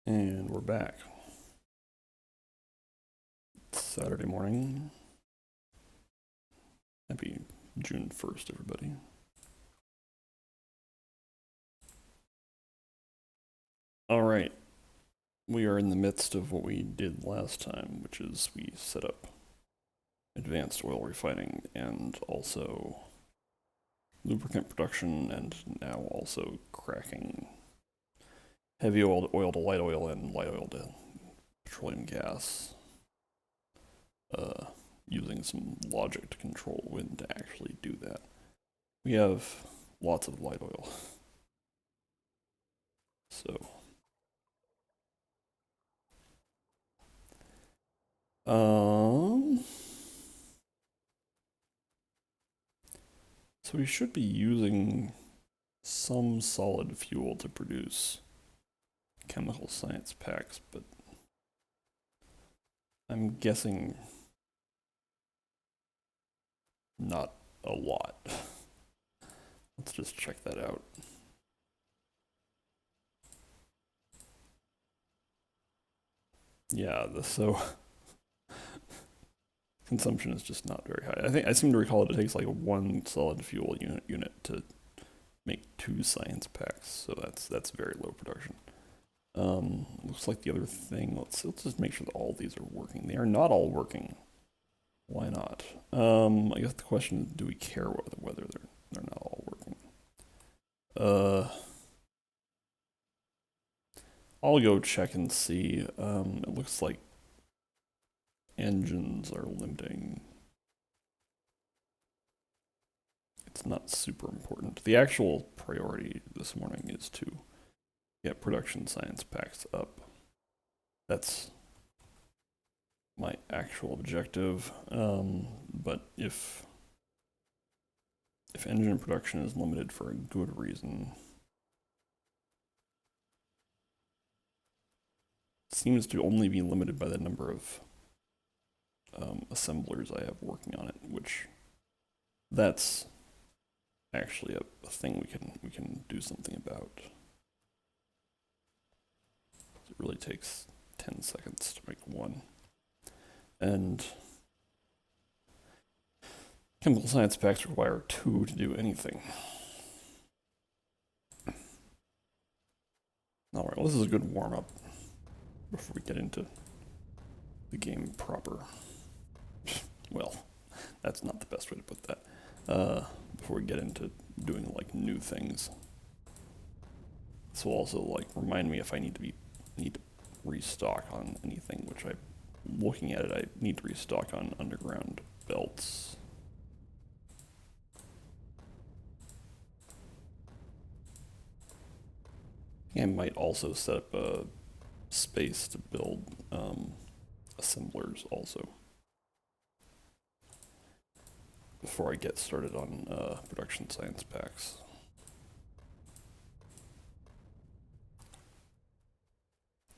And we're back. It's Saturday morning. Happy June 1st, everybody. All right. We are in the midst of what we did last time, which is we set up advanced oil refining and also lubricant production, and now also cracking heavy oil to light oil and light oil to petroleum gas, using some logic to control when to actually do that. We have lots of light oil, so Um, so we should be using some solid fuel to produce chemical science packs, but I'm guessing not a lot. Let's just check that out. Yeah, so consumption is just not very high. I seem to recall that it takes like one solid fuel unit to make 2 science packs, so that's very low production. Looks like the other thing. Let's just make sure that all these are working. They are not all working. Why not? I guess the question is, do we care whether they're not all working? Uh, I'll go check and see. It looks like engines are limiting. It's not super important. The actual priority this morning is to get production science packs up. That's my actual objective. But if engine production is limited for a good reason, it seems to only be limited by the number of assemblers I have working on it, which that's actually a thing we can do something about. It really takes 10 seconds to make one. And chemical science packs require 2 to do anything. Alright, well, this is a good warm-up before we get into the game proper. Well, that's not the best way to put that. Before we get into doing like new things. This will also like remind me if I need to restock on anything, which looking at it, I need to restock on underground belts. I might also set up a space to build assemblers also before I get started on production science packs.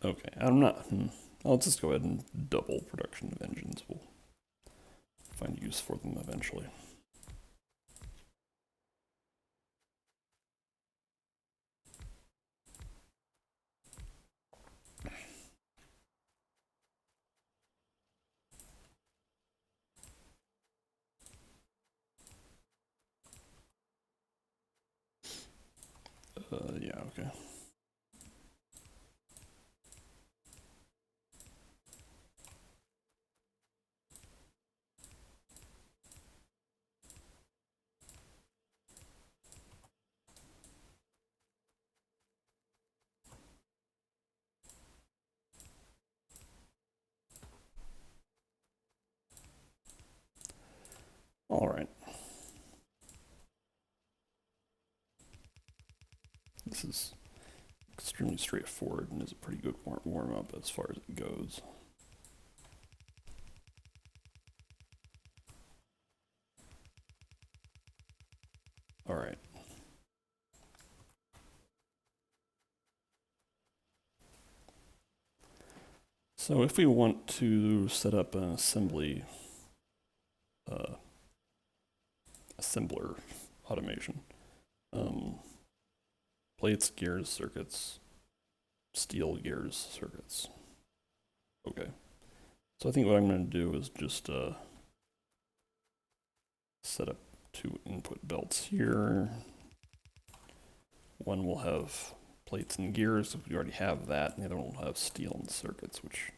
Okay, I'm not. Let's just go ahead and double production of engines. We'll find use for them eventually. Yeah, okay. All right. This is extremely straightforward and is a pretty good warm-up as far as it goes. All right. So if we want to set up an assembler automation, plates, gears, circuits, steel gears circuits. Okay. So I think what I'm going to do is just set up 2 input belts here. One will have plates and gears, we already have that, and the other one will have steel and circuits, which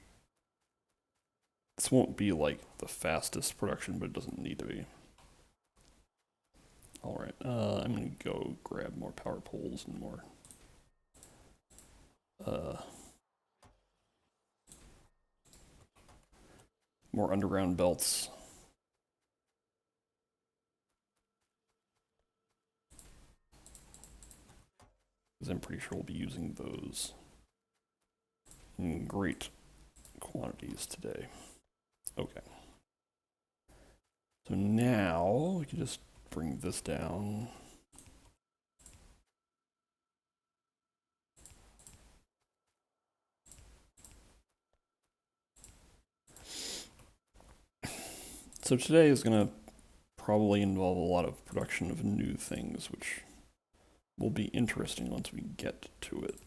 this won't be like the fastest production, but it doesn't need to be. Alright, I'm going to go grab more power poles and more underground belts. Because I'm pretty sure we'll be using those in great quantities today. Okay. So now we can just bring this down. So today is going to probably involve a lot of production of new things, which will be interesting once we get to it.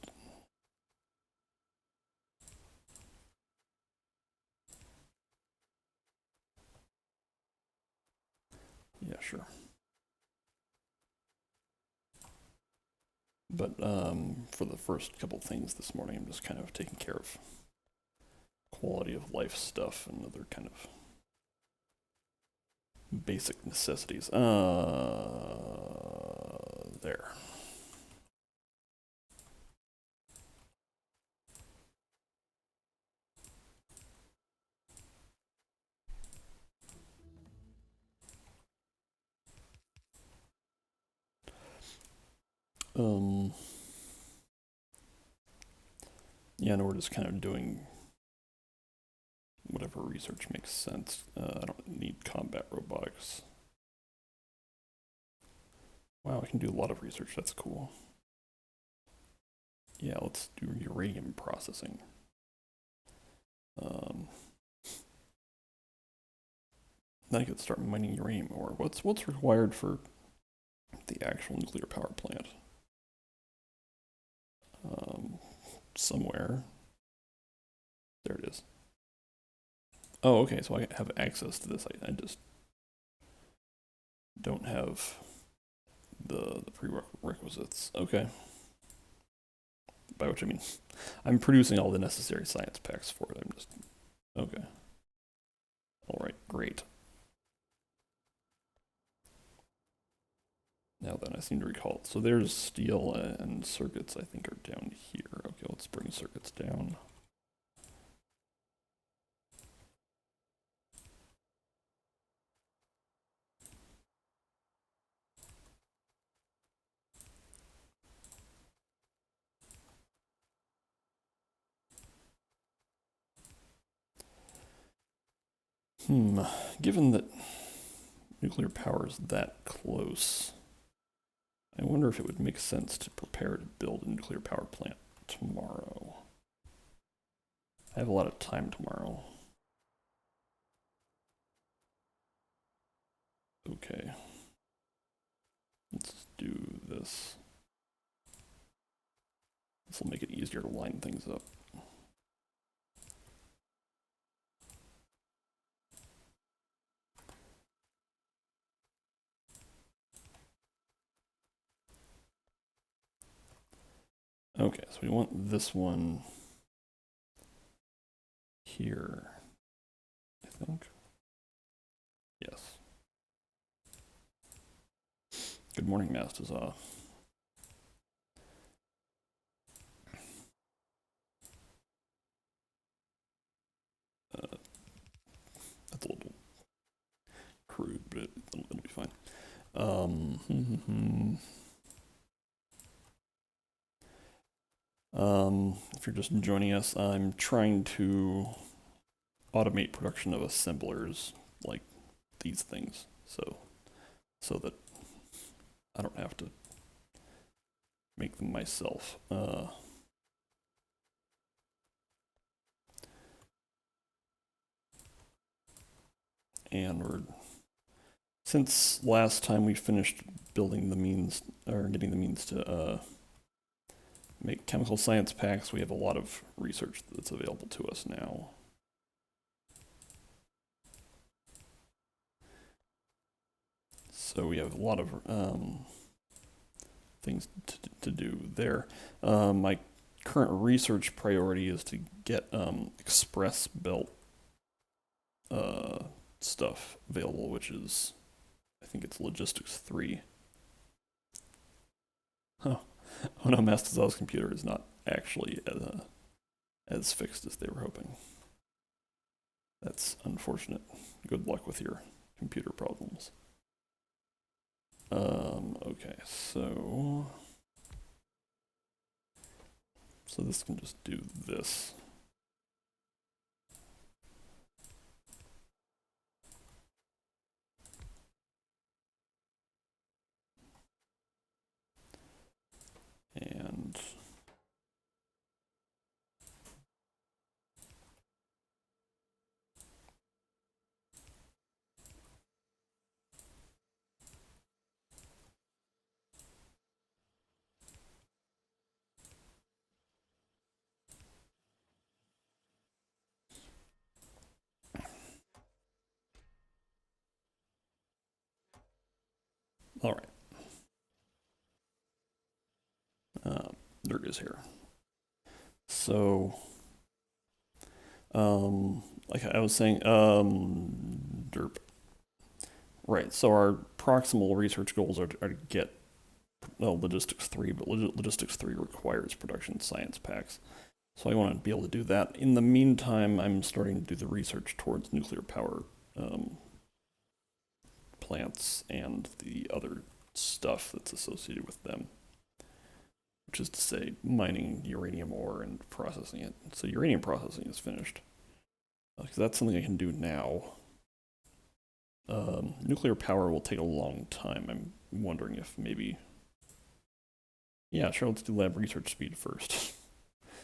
Yeah, sure. But for the first couple things this morning, I'm just kind of taking care of quality of life stuff and other kind of basic necessities. There. Yeah, and we're just kind of doing whatever research makes sense. I don't need combat robotics. Wow, I can do a lot of research. That's cool. Yeah, let's do uranium processing. Then I could start mining uranium ore. What's required for the actual nuclear power plant? Somewhere. There it is. Oh, okay, so I have access to this. I just don't have the prerequisites. Okay. By which I mean, I'm producing all the necessary science packs for it. I'm just, okay. All right, great. Now then, I seem to recall. So there's steel and circuits, I think, are down here. Okay, let's bring circuits down. Given that nuclear power is that close, I wonder if it would make sense to prepare to build a nuclear power plant tomorrow. I have a lot of time tomorrow. Okay. Let's do this. This will make it easier to line things up. Okay, so we want this one here, I think. Yes. Good morning, Masters. That's a little crude, but it'll be fine. If you're just joining us, I'm trying to automate production of assemblers like these things, so that I don't have to make them myself. And since last time we finished building the means, or getting the means to make chemical science packs, we have a lot of research that's available to us now. So we have a lot of things to do there. My current research priority is to get express belt stuff available, which is, I think it's logistics 3. Oh, oh no, Mastazal's computer is not actually as fixed as they were hoping. That's unfortunate. Good luck with your computer problems. Okay, so this can just do this. And all right. Dirk is here. So, like I was saying, derp. Right, so our proximal research goals are to get logistics 3, but logistics 3 requires production science packs. So I want to be able to do that. In the meantime, I'm starting to do the research towards nuclear power plants and the other stuff that's associated with them, which is to say mining uranium ore and processing it. So uranium processing is finished, because that's something I can do now. Nuclear power will take a long time. I'm wondering if maybe... Yeah, sure, let's do lab research speed first,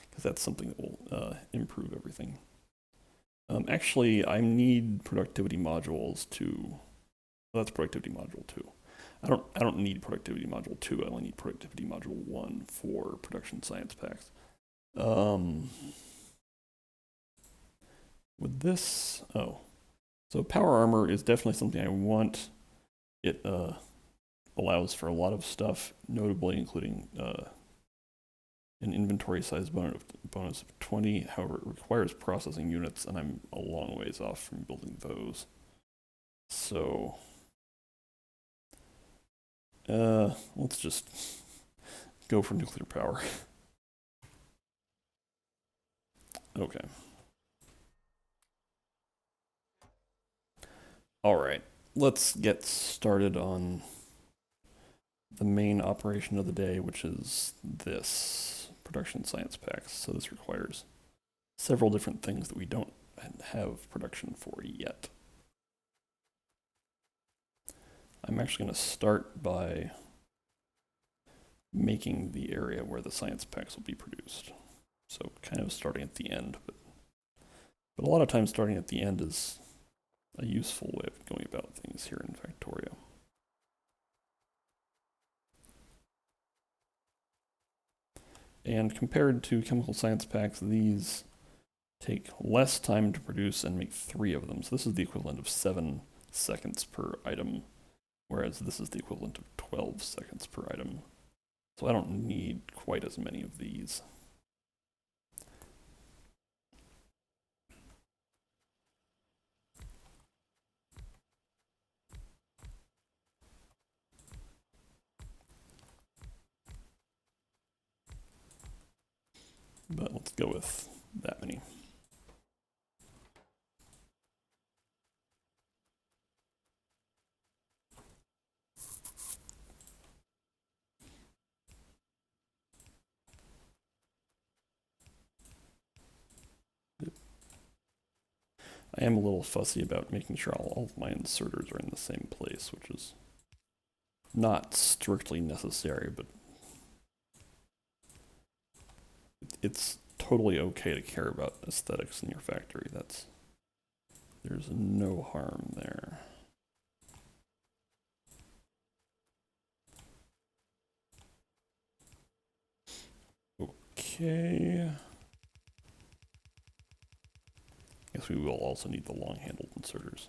because that's something that will improve everything. Actually, I need productivity modules to... Well, that's productivity module 2. I don't need productivity module 2, I only need productivity module 1 for production science packs. With this... Oh. So power armor is definitely something I want. It allows for a lot of stuff, notably including an inventory size bonus of 20. However, it requires processing units, and I'm a long ways off from building those. So, let's just go for nuclear power. Okay. All right, let's get started on the main operation of the day, which is this production science packs. So this requires several different things that we don't have production for yet. I'm actually going to start by making the area where the science packs will be produced. So kind of starting at the end, but a lot of times starting at the end is a useful way of going about things here in Factorio. And compared to chemical science packs, these take less time to produce and make 3 of them. So this is the equivalent of 7 seconds per item, whereas this is the equivalent of 12 seconds per item. So I don't need quite as many of these. But let's go with that many. I am a little fussy about making sure all of my inserters are in the same place, which is not strictly necessary, but it's totally okay to care about aesthetics in your factory. There's no harm there. Oh, Okay. Guess we will also need the long-handled inserters.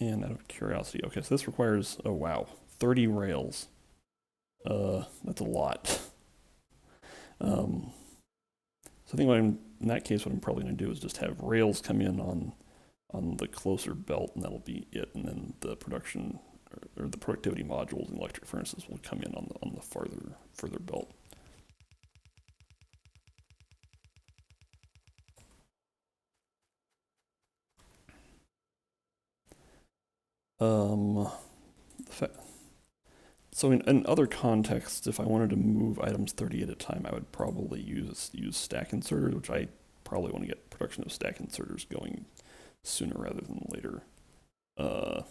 And out of curiosity, okay, so this requires, oh wow, 30 rails. That's a lot. So I think in that case, what I'm probably going to do is just have rails come in on the closer belt, and that'll be it. And then the production or the productivity modules and electric furnaces will come in on the further belt. So in other contexts, if I wanted to move items 30 at a time, I would probably use stack inserters, which I probably want to get production of stack inserters going sooner rather than later. But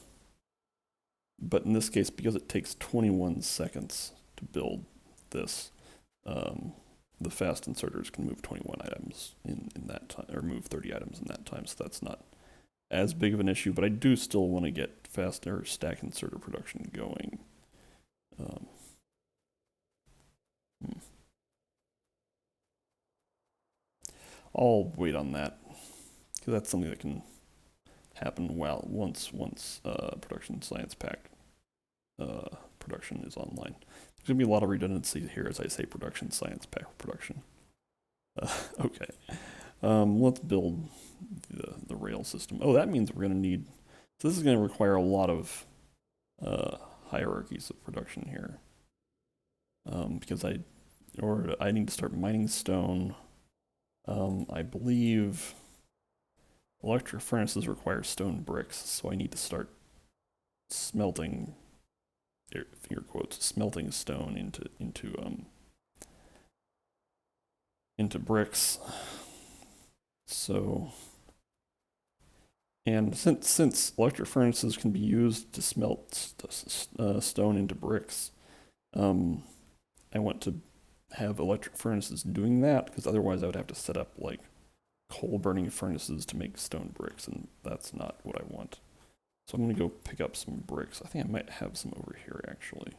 in this case, because it takes 21 seconds to build this, the fast inserters can move 21 items in that time, or move 30 items in that time, so that's not as big of an issue, but I do still want to get faster stack inserter production going. I'll wait on that, because that's something that can happen once production science pack production is online. There's going to be a lot of redundancy here as I say production science pack production. Okay, let's build the rail system. Oh, that means we're going to need, so this is going to require a lot of hierarchies of production here. Because I need to start mining stone. I believe electric furnaces require stone bricks, so I need to start smelting, finger quotes, smelting stone into bricks. So, and since electric furnaces can be used to smelt stone into bricks, I want to have electric furnaces doing that, because otherwise I would have to set up like coal burning furnaces to make stone bricks, and that's not what I want. So I'm going to go pick up some bricks. I think I might have some over here actually.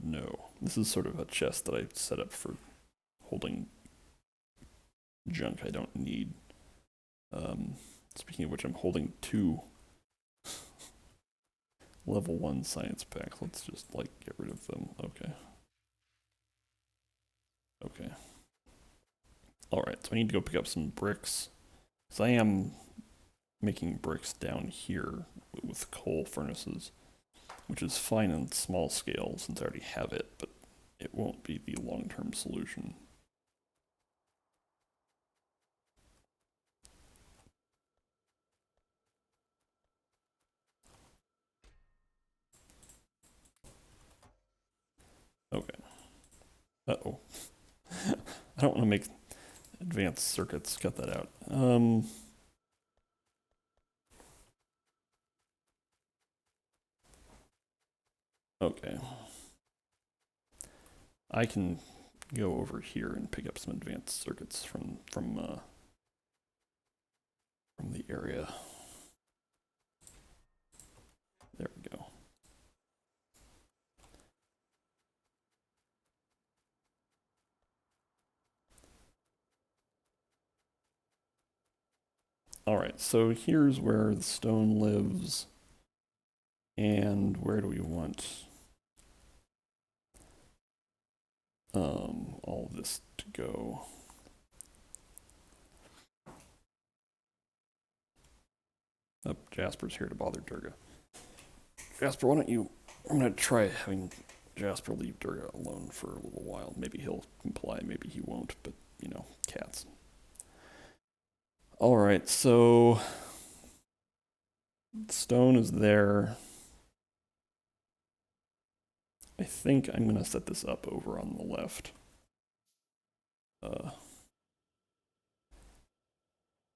No. This is sort of a chest that I set up for holding junk I don't need. Speaking of which, I'm holding 2 level 1 science packs. Let's just like get rid of them. Okay. Okay. Alright, so I need to go pick up some bricks. So I am making bricks down here with coal furnaces, which is fine in small scale since I already have it, but it won't be the long-term solution. Okay. Uh-oh. I don't want to make advanced circuits. Cut that out. Okay. I can go over here and pick up some advanced circuits from the area. There we go. Alright, so here's where the stone lives. And where do we want all of this to go? Oh, Jasper's here to bother Durga. Jasper, why don't you, I'm gonna try having Jasper leave Durga alone for a little while. Maybe he'll comply, maybe he won't, but you know, cats. Alright, so stone is there. I think I'm gonna set this up over on the left.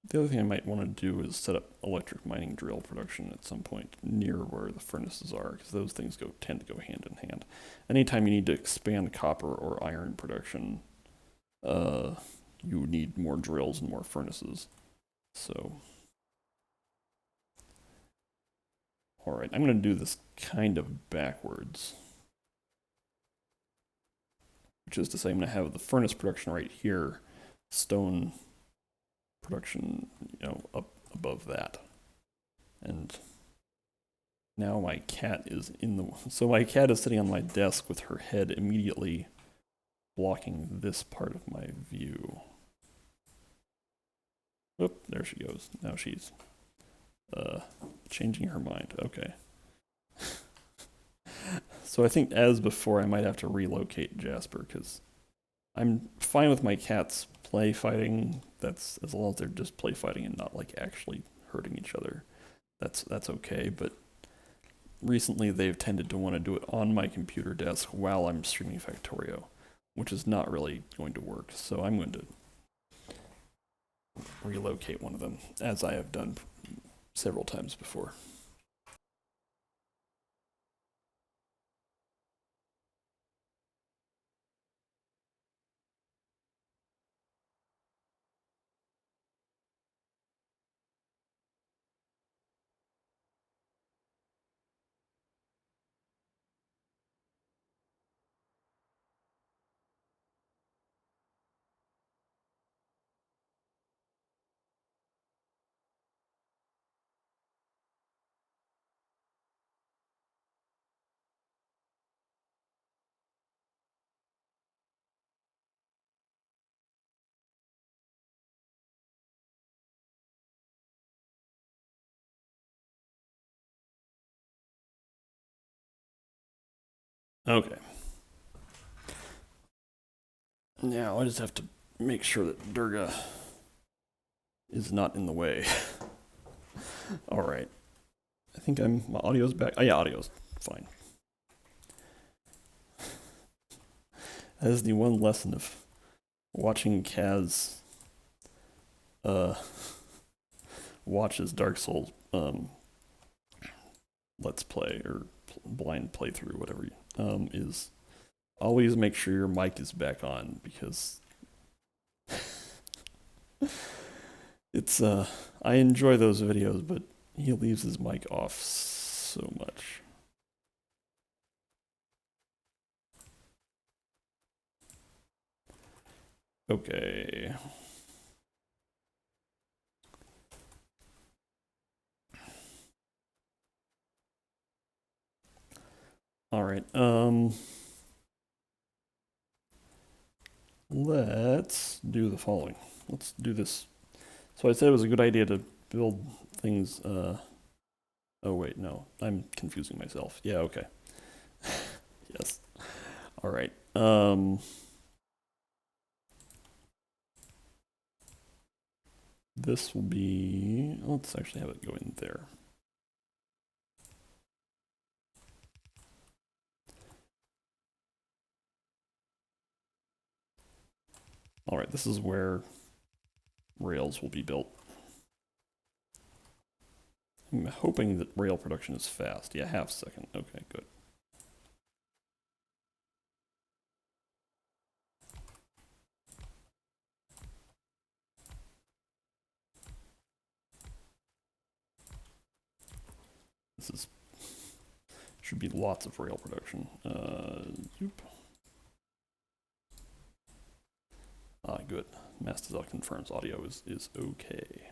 The other thing I might want to do is set up electric mining drill production at some point near where the furnaces are, because those things tend to go hand in hand. Anytime you need to expand copper or iron production, you need more drills and more furnaces. So, all right, I'm going to do this kind of backwards, which is to say I'm going to have the furnace production right here, stone production, up above that. And now my cat is so my cat is sitting on my desk with her head immediately blocking this part of my view. Oop, there she goes. Now she's changing her mind. Okay. So I think as before, I might have to relocate Jasper, because I'm fine with my cats play fighting. That's as long as they're just play fighting and not like actually hurting each other. That's okay, but recently they've tended to want to do it on my computer desk while I'm streaming Factorio, which is not really going to work. So I'm going to relocate one of them, as I have done several times before. Okay. Now I just have to make sure that Durga is not in the way. All right. I think my audio's back. Oh yeah, audio's fine. That is the one lesson of watching Kaz watches Dark Souls let's play or blind playthrough, whatever, is always make sure your mic is back on, because it's I enjoy those videos, but he leaves his mic off so much. Okay. All right. Let's do the following. Let's do this. So I said it was a good idea to build things. Oh wait, no, I'm confusing myself. Yeah, okay. Yes. All right. This will be. Let's actually have it go in there. All right, this is where rails will be built. I'm hoping that rail production is fast. Yeah, half a second. Okay, good. This should be lots of rail production. Zoop. Ah, good. Mastazel confirms audio is okay.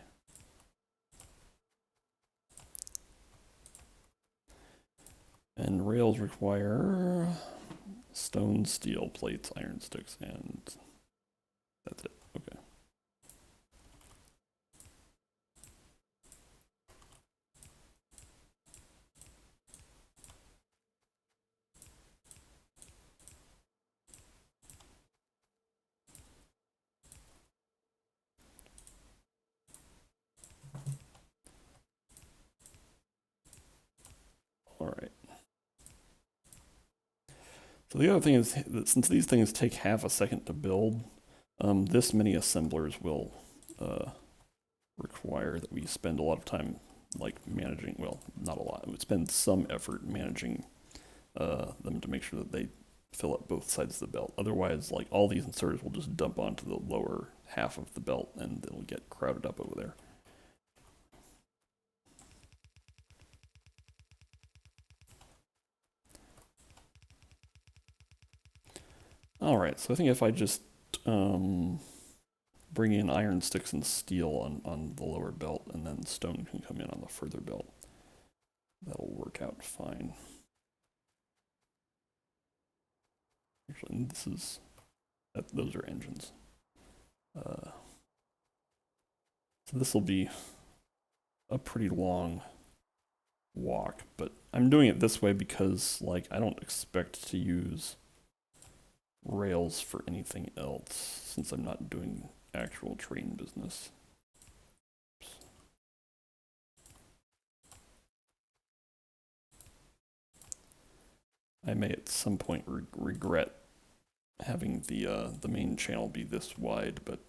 And rails require stone, steel, plates, iron sticks, and that's it. Okay. All right. So the other thing is that since these things take half a second to build, this many assemblers will require that we spend a lot of time like managing, well, not a lot, it would spend some effort managing them to make sure that they fill up both sides of the belt. Otherwise, like all these inserters will just dump onto the lower half of the belt and it'll get crowded up over there. Alright, so I think if I just bring in iron sticks and steel on the lower belt, and then stone can come in on the further belt, that'll work out fine. Actually, this is, those are engines. So this will be a pretty long walk, but I'm doing it this way because like I don't expect to use rails for anything else since I'm not doing actual train business. I may at some point regret having the main channel be this wide, but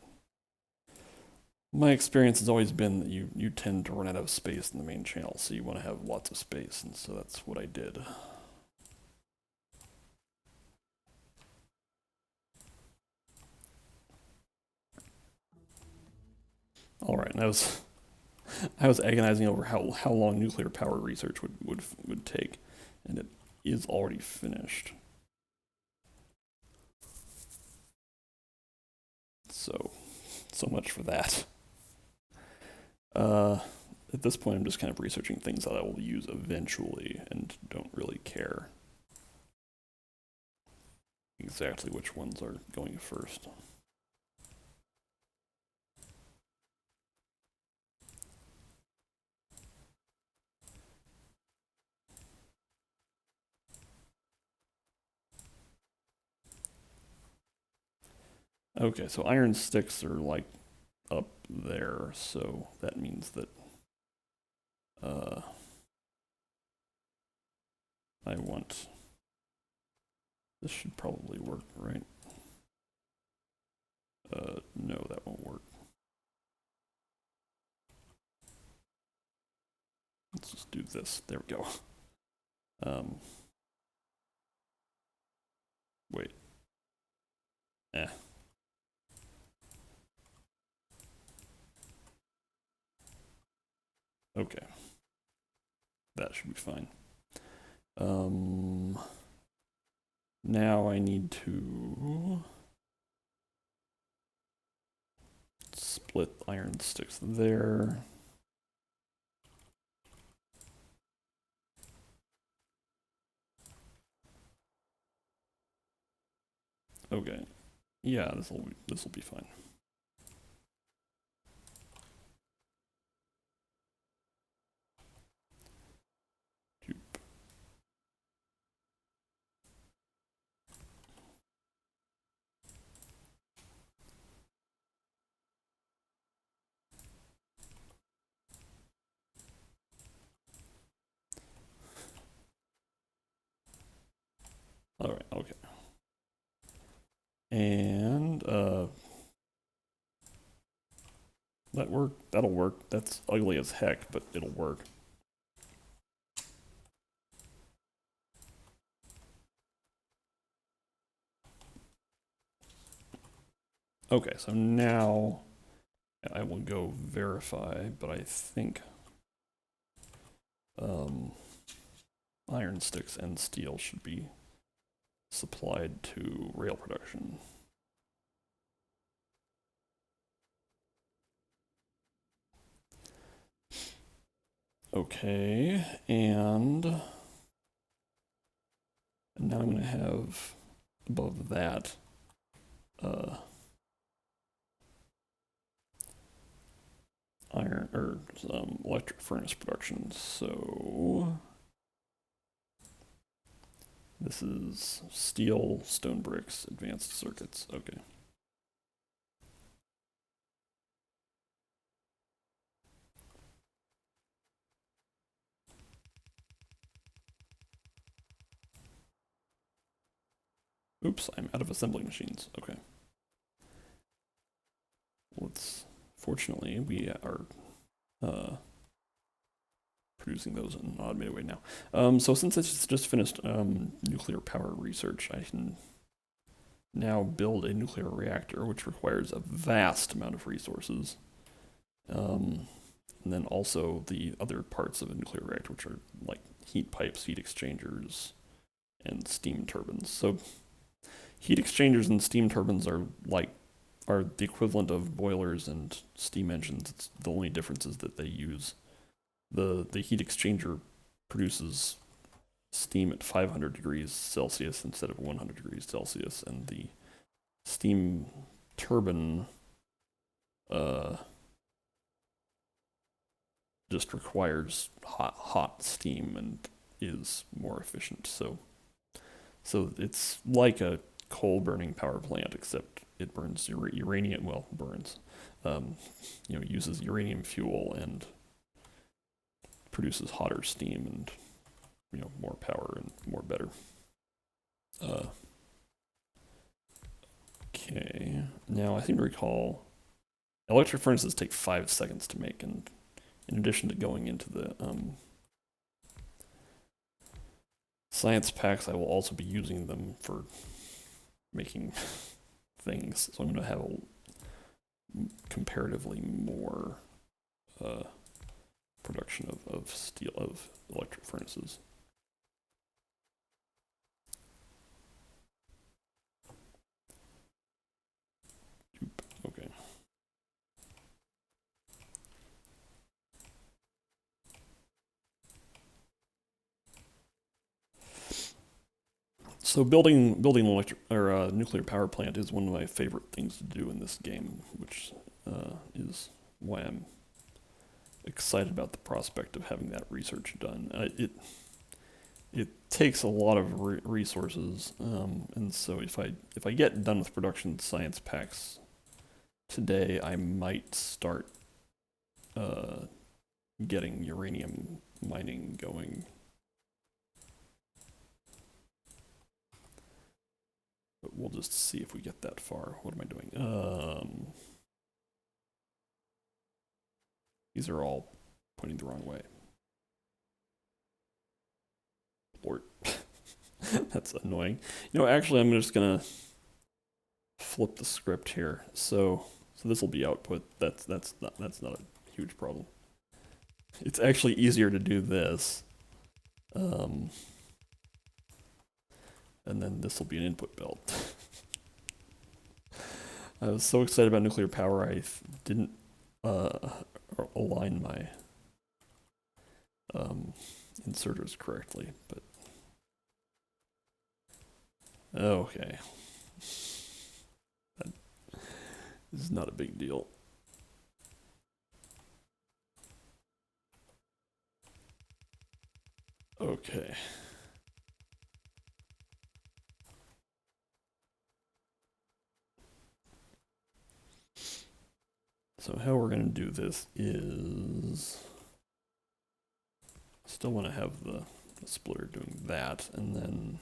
my experience has always been that you tend to run out of space in the main channel, so you want to have lots of space, and so that's what I did. All right, and I was agonizing over how long nuclear power research would take, and it is already finished. So much for that. At this point, I'm just kind of researching things that I will use eventually and don't really care exactly which ones are going first. Okay, so iron sticks are like up there, so that means that I want, this should probably work, right? No, that won't work. Let's just do this. There we go. Wait. Okay. That should be fine. Now I need to split iron sticks there. Okay. Yeah, this will be fine. All right. Okay. And that work. That'll work. That's ugly as heck, but it'll work. Okay, so now I will go verify, but I think iron sticks and steel should be supplied to rail production. Okay, and now I'm going to have above that iron or electric furnace production. So this is steel, stone bricks, advanced circuits. Okay. Oops, I'm out of assembling machines. Okay. Let's fortunately, we are uh, producing those in an automated way now. So since I just finished nuclear power research, I can now build a nuclear reactor, which requires a vast amount of resources. And then also the other parts of a nuclear reactor, which are like heat pipes, heat exchangers, and steam turbines. So heat exchangers and steam turbines are the equivalent of boilers and steam engines. It's the only difference is that they use the heat exchanger produces steam at 500 degrees Celsius instead of 100 degrees Celsius, and the steam turbine just requires hot steam and is more efficient. So it's like a coal burning power plant, except it burns uranium. Well, burns, uses uranium fuel and produces hotter steam and more power and more better. Okay, now I seem to recall electric furnaces take 5 seconds to make, and in addition to going into the science packs, I will also be using them for making things. So I'm going to have comparatively more production of steel, of electric furnaces. Okay. So building electric or nuclear power plant is one of my favorite things to do in this game, which is why I'm excited about the prospect of having that research done. It takes a lot of resources, and so if I get done with production science packs today, I might start getting uranium mining going. But we'll just see if we get that far. What am I doing? These are all pointing the wrong way. Lord. That's annoying. Actually, I'm just gonna flip the script here. So this will be output. That's not a huge problem. It's actually easier to do this. And then this will be an input belt. I was so excited about nuclear power, I didn't align my inserters correctly, but okay. That is not a big deal. Okay. So how we're going to do this is still want to have the splitter doing that, and then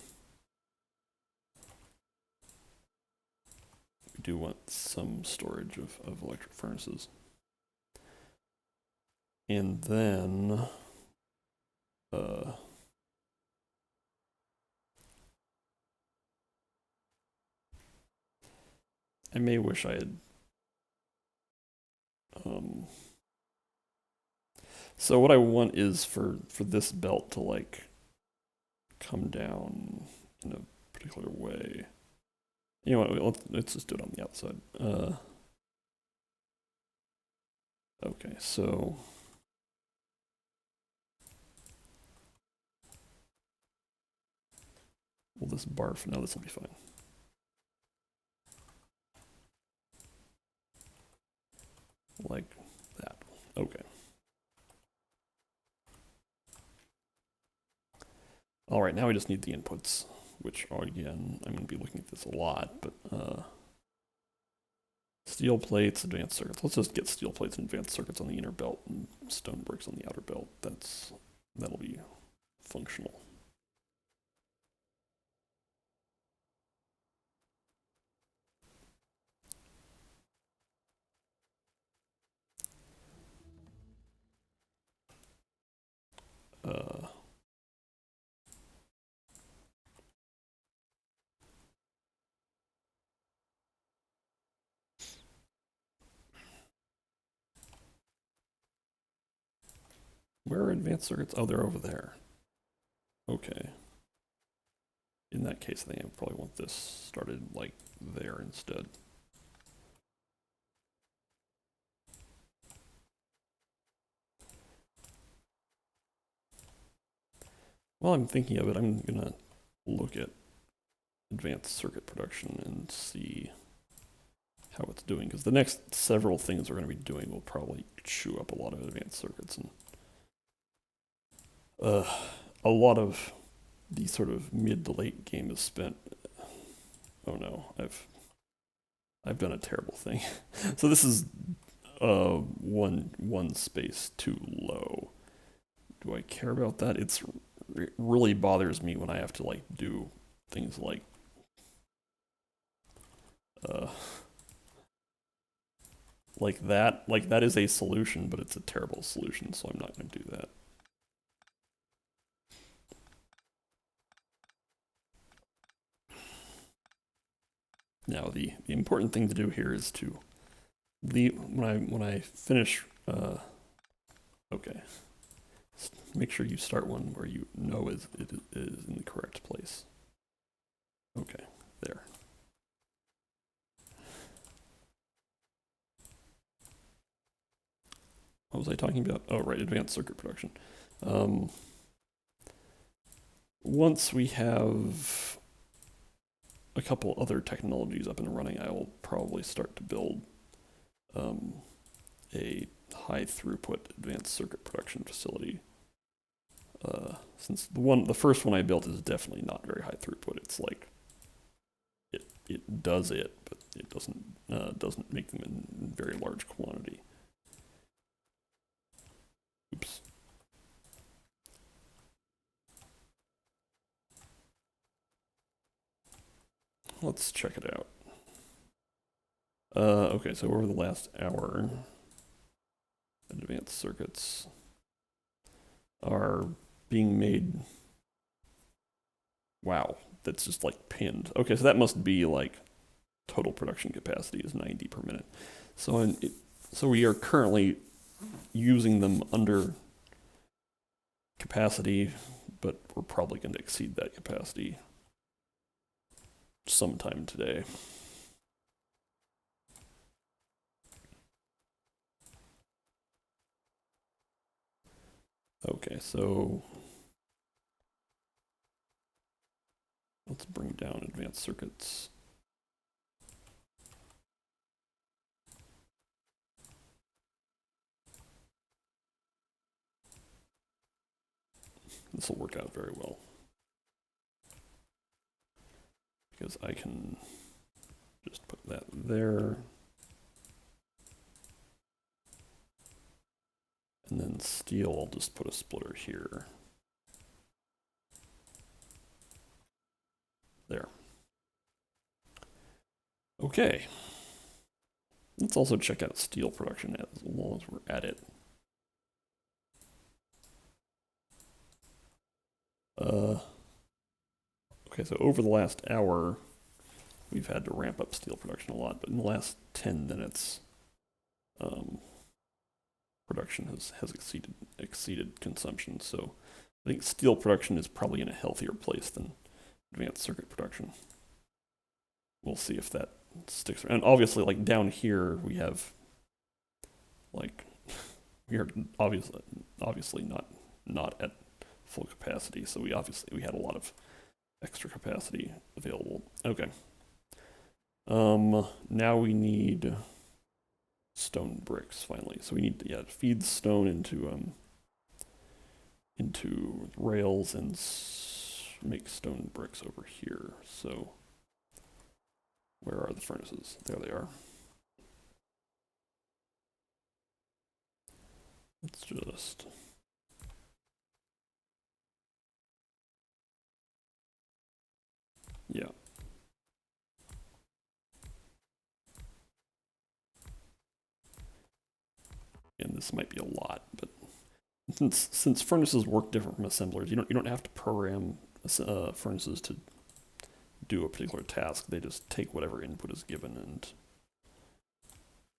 we do want some storage of electric furnaces. And then I may wish I had so what I want is for this belt to like come down in a particular way. You know what? Let's just do it on the outside. Okay, so will this barf? No, this will be fine. Like that. Okay. All right, now we just need the inputs, which are, again, I'm going to be looking at this a lot, but steel plates, advanced circuits. Let's just get steel plates and advanced circuits on the inner belt and stone bricks on the outer belt. That'll be functional. Where are advanced circuits? Oh, they're over there. Okay. In that case, I think I probably want this started like there instead. While I'm thinking of it, I'm gonna look at advanced circuit production and see how it's doing, because the next several things we're going to be doing will probably chew up a lot of advanced circuits, and a lot of the sort of mid to late game is spent. Oh no, I've done a terrible thing. So this is one space too low. Do I care about that? It really bothers me when I have to like do things uh like that. Like that is a solution, but it's a terrible solution, so I'm not going to do that. Now the important thing to do here is to leave when I finish. Okay, make sure you start one where you know it is in the correct place. Okay, there. What was I talking about? Oh, right, advanced circuit production. Once we have a couple other technologies up and running, I will probably start to build a high throughput advanced circuit production facility. Since the first one I built is definitely not very high throughput. It's like it does it, but it doesn't make them in very large quantity. Oops. Let's check it out. Okay, so over the last hour, advanced circuits are being made. Wow, that's just like pinned. Okay, so that must be like total production capacity is 90 per minute. So so we are currently using them under capacity, but we're probably going to exceed that capacity sometime today. Okay, so let's bring down advanced circuits. This will work out very well, because I can just put that there. And then steel, I'll just put a splitter here. There. Okay. Let's also check out steel production as long as we're at it. Okay, so over the last hour, we've had to ramp up steel production a lot, but in the last 10 minutes, production has exceeded consumption. So I think steel production is probably in a healthier place than advanced circuit production. We'll see if that sticks around. And obviously, like down here, we have like we are obviously not at full capacity. So we had a lot of extra capacity available. Okay. Now we need stone bricks finally. So we need to feed stone into rails and make stone bricks over here. So where are the furnaces? There they are. Let's just yeah. And this might be a lot, but since furnaces work different from assemblers, you don't have to program furnaces to do a particular task. They just take whatever input is given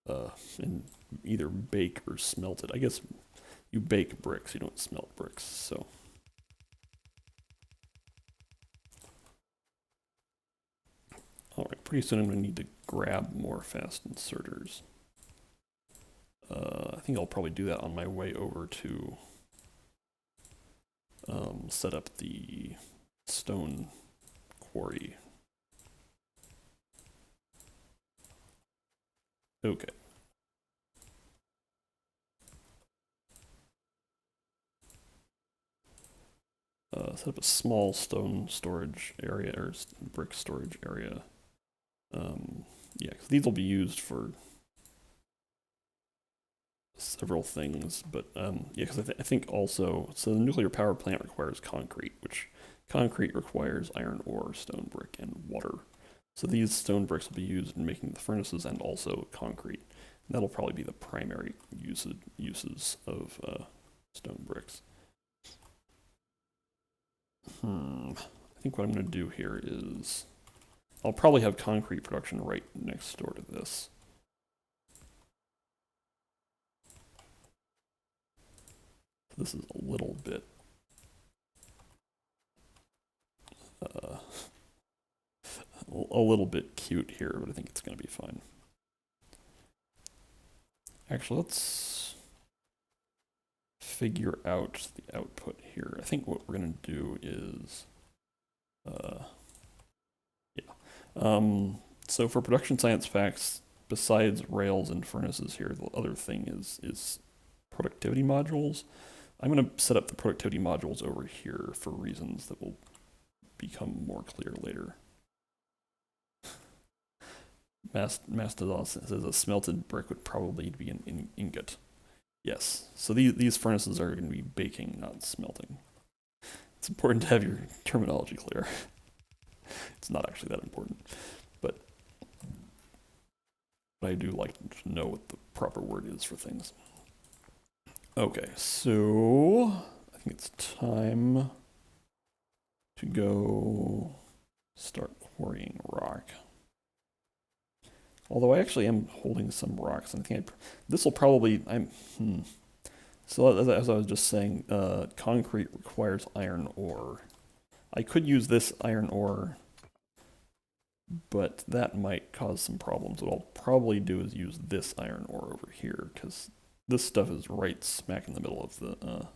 and either bake or smelt it. I guess you bake bricks, you don't smelt bricks, so. Alright, pretty soon I'm going to need to grab more fast inserters. I think I'll probably do that on my way over to set up the stone quarry. Okay. Set up a small stone storage area, or brick storage area. Yeah, because these will be used for several things, but yeah, because I think also, so the nuclear power plant requires concrete, which concrete requires iron ore, stone brick, and water. So these stone bricks will be used in making the furnaces and also concrete. And that'll probably be the primary uses of stone bricks. I think what I'm going to do here is I'll probably have concrete production right next door to this. This is a little bit a little bit cute here, but I think it's going to be fine. Actually, let's figure out the output here. I think what we're going to do is, so for production science facts, besides rails and furnaces here, the other thing is productivity modules. I'm going to set up the productivity modules over here for reasons that will become more clear later. Mastodon says a smelted brick would probably be an ingot. Yes, so these furnaces are going to be baking, not smelting. It's important to have your terminology clear. It's not actually that important, but I do like to know what the proper word is for things. Okay, so I think it's time to go start quarrying rock. Although I actually am holding some rocks, and I think this will probably, So as I was just saying, concrete requires iron ore. I could use this iron ore, but that might cause some problems. What I'll probably do is use this iron ore over here, because this stuff is right smack in the middle of the,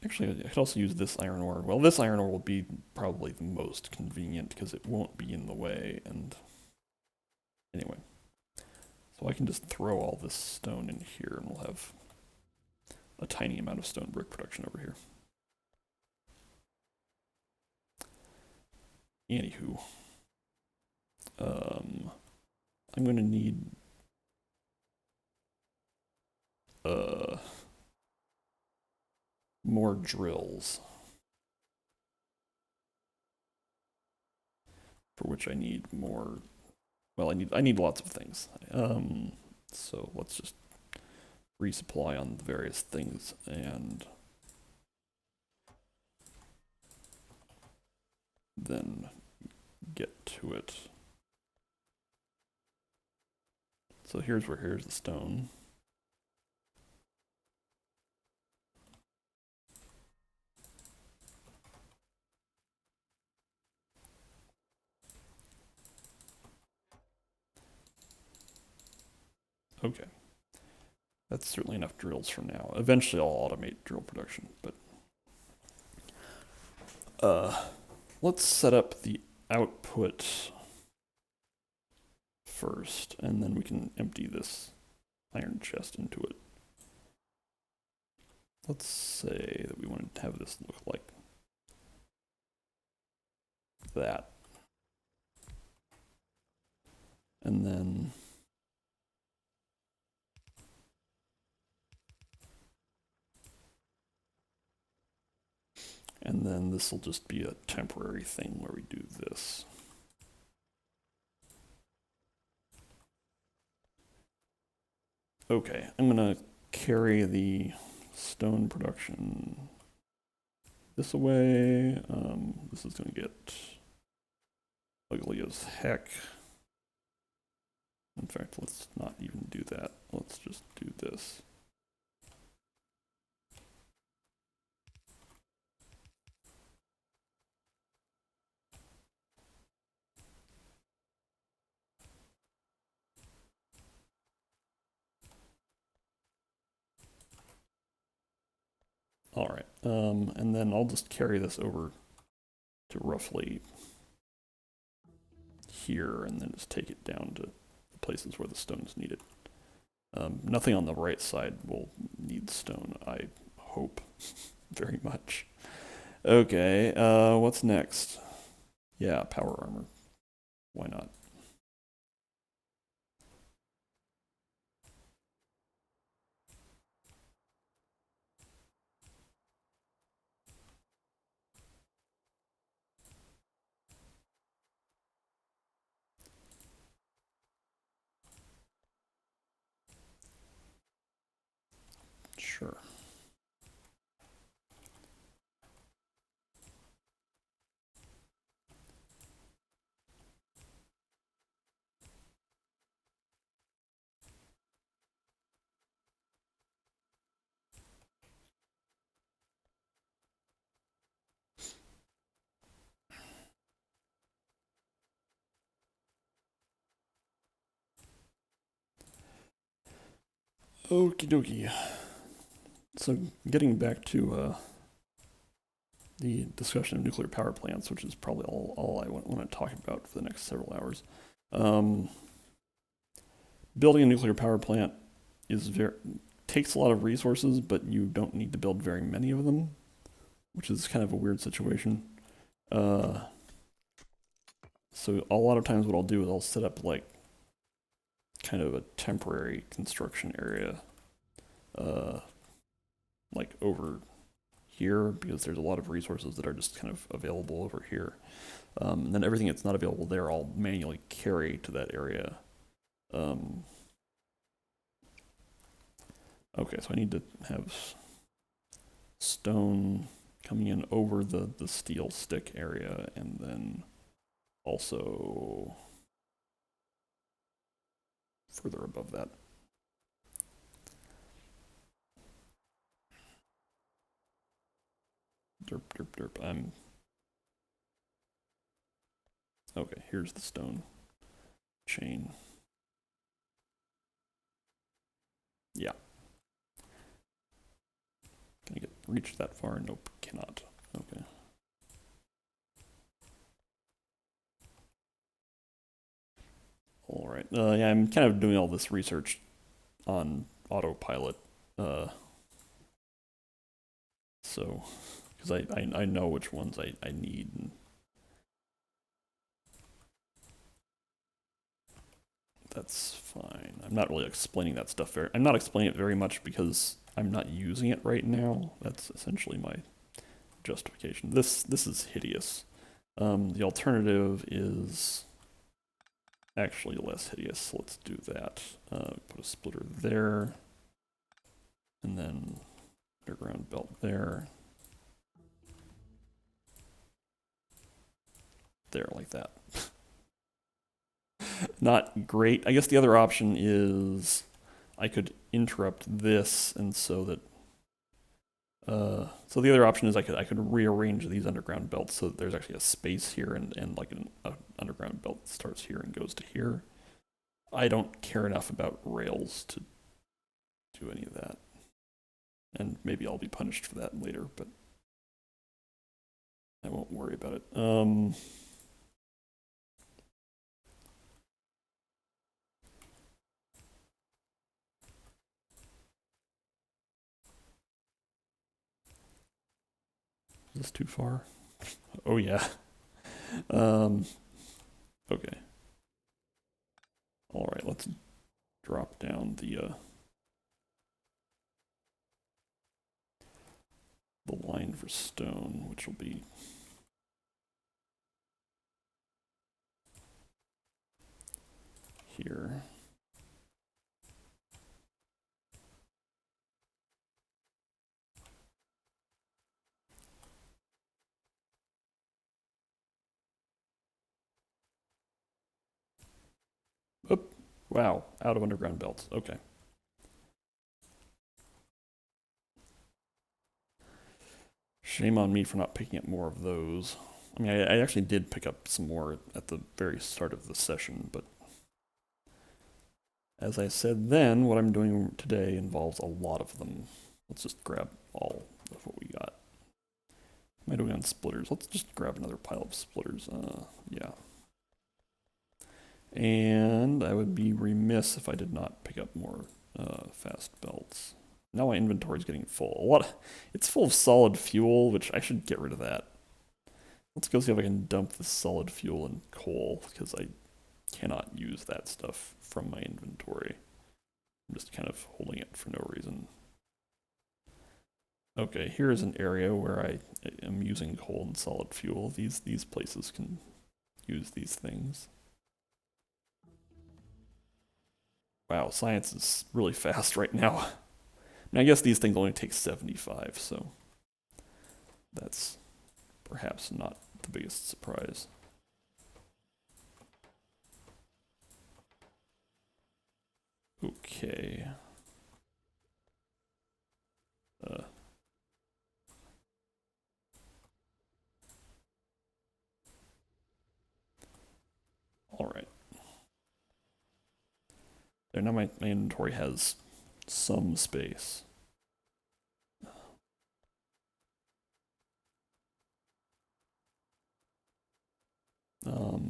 Actually, I could also use this iron ore. Well, this iron ore will be probably the most convenient, because it won't be in the way, and anyway. So I can just throw all this stone in here, and we'll have a tiny amount of stone brick production over here. Anywho, I'm going to need more drills, for which I need more. Well, I need lots of things. So let's just resupply on the various things and then get to it. So here's the stone. Okay. That's certainly enough drills for now. Eventually I'll automate drill production, but let's set up the output first, and then we can empty this iron chest into it. Let's say that we want to have this look like that. And then this will just be a temporary thing where we do this. Okay, I'm gonna carry the stone production this away. This is gonna get ugly as heck. In fact, let's not even do that. Let's just do this. All right. And then I'll just carry this over to roughly here and then just take it down to the places where the stone is needed. Nothing on the right side will need stone, I hope very much. Okay, what's next? Yeah, power armor. Why not? Sure. Okie dokie. So getting back to the discussion of nuclear power plants, which is probably all I want to talk about for the next several hours. Um, Building a nuclear power plant is takes a lot of resources, but you don't need to build very many of them, which is kind of a weird situation. Uh, so a lot of times what I'll do is I'll set up like kind of a temporary construction area, uh, like over here, because there's a lot of resources that are just kind of available over here. And then everything that's not available there, I'll manually carry to that area. Okay, so I need to have stone coming in over the steel stick area, and then also further above that. Derp, derp, derp. Okay, here's the stone chain. Yeah. Can I reach that far? Nope, cannot. Okay. All right. Yeah, I'm kind of doing all this research on autopilot. So, because I know which ones I need. And that's fine. I'm not really explaining that stuff very. I'm not explaining it very much because I'm not using it right now. That's essentially my justification. This is hideous. The alternative is actually less hideous. So let's do that. Put a splitter there, and then underground belt there. There, like that. Not great. I guess the other option is I could interrupt this, and so that so the other option is I could rearrange these underground belts so that there's actually a space here, and like an underground belt that starts here and goes to here. I don't care enough about rails to do any of that, and maybe I'll be punished for that later, but I won't worry about it. Is this too far? Oh yeah. Okay. All right. Let's drop down the line for stone, which will be here. Oop. Wow, out of underground belts. Okay. Shame on me for not picking up more of those. I mean, I actually did pick up some more at the very start of the session, but as I said then, what I'm doing today involves a lot of them. Let's just grab all with what we got. Am I doing on splitters? Let's just grab another pile of splitters. Yeah. And I would be remiss if I did not pick up more fast belts. Now my inventory is getting full. It's full of solid fuel, which I should get rid of that. Let's go see if I can dump this solid fuel in coal, because I cannot use that stuff from my inventory. I'm just kind of holding it for no reason. Okay, here is an area where I am using coal and solid fuel. These places can use these things. Wow, science is really fast right now. I mean, I guess these things only take 75, so that's perhaps not the biggest surprise. Okay. All right. There, now my inventory has some space.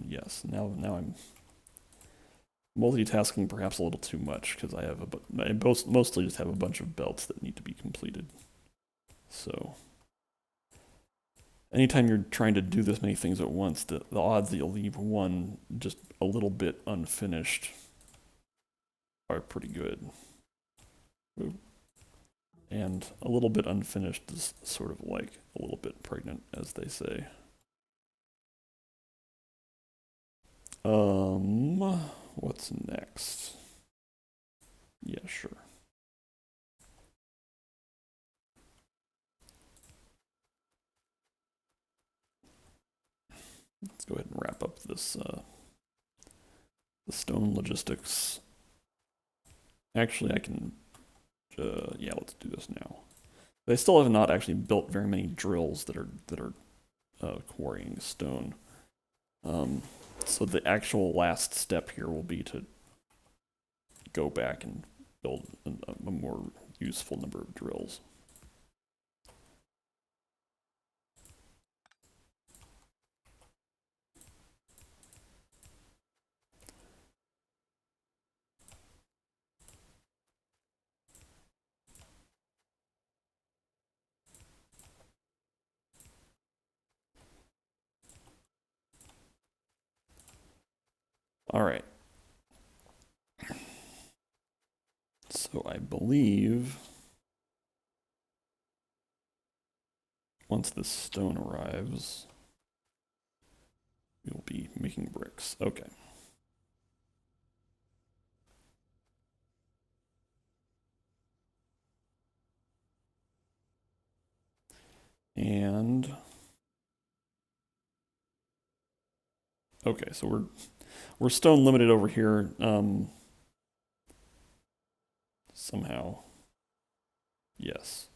Yes, now I'm multitasking perhaps a little too much, because I mostly just have a bunch of belts that need to be completed. So anytime you're trying to do this many things at once, the odds that you'll leave one just a little bit unfinished are pretty good. Ooh. And a little bit unfinished is sort of like a little bit pregnant, as they say. What's next? Yeah, sure. Let's go ahead and wrap up this, the stone logistics. Actually, I can, yeah, let's do this now. They still have not actually built very many drills that are quarrying stone. So the actual last step here will be to go back and build a more useful number of drills. All right. So I believe once this stone arrives, we'll be making bricks. Okay. And okay, so we're stone limited over here. Somehow. Yes.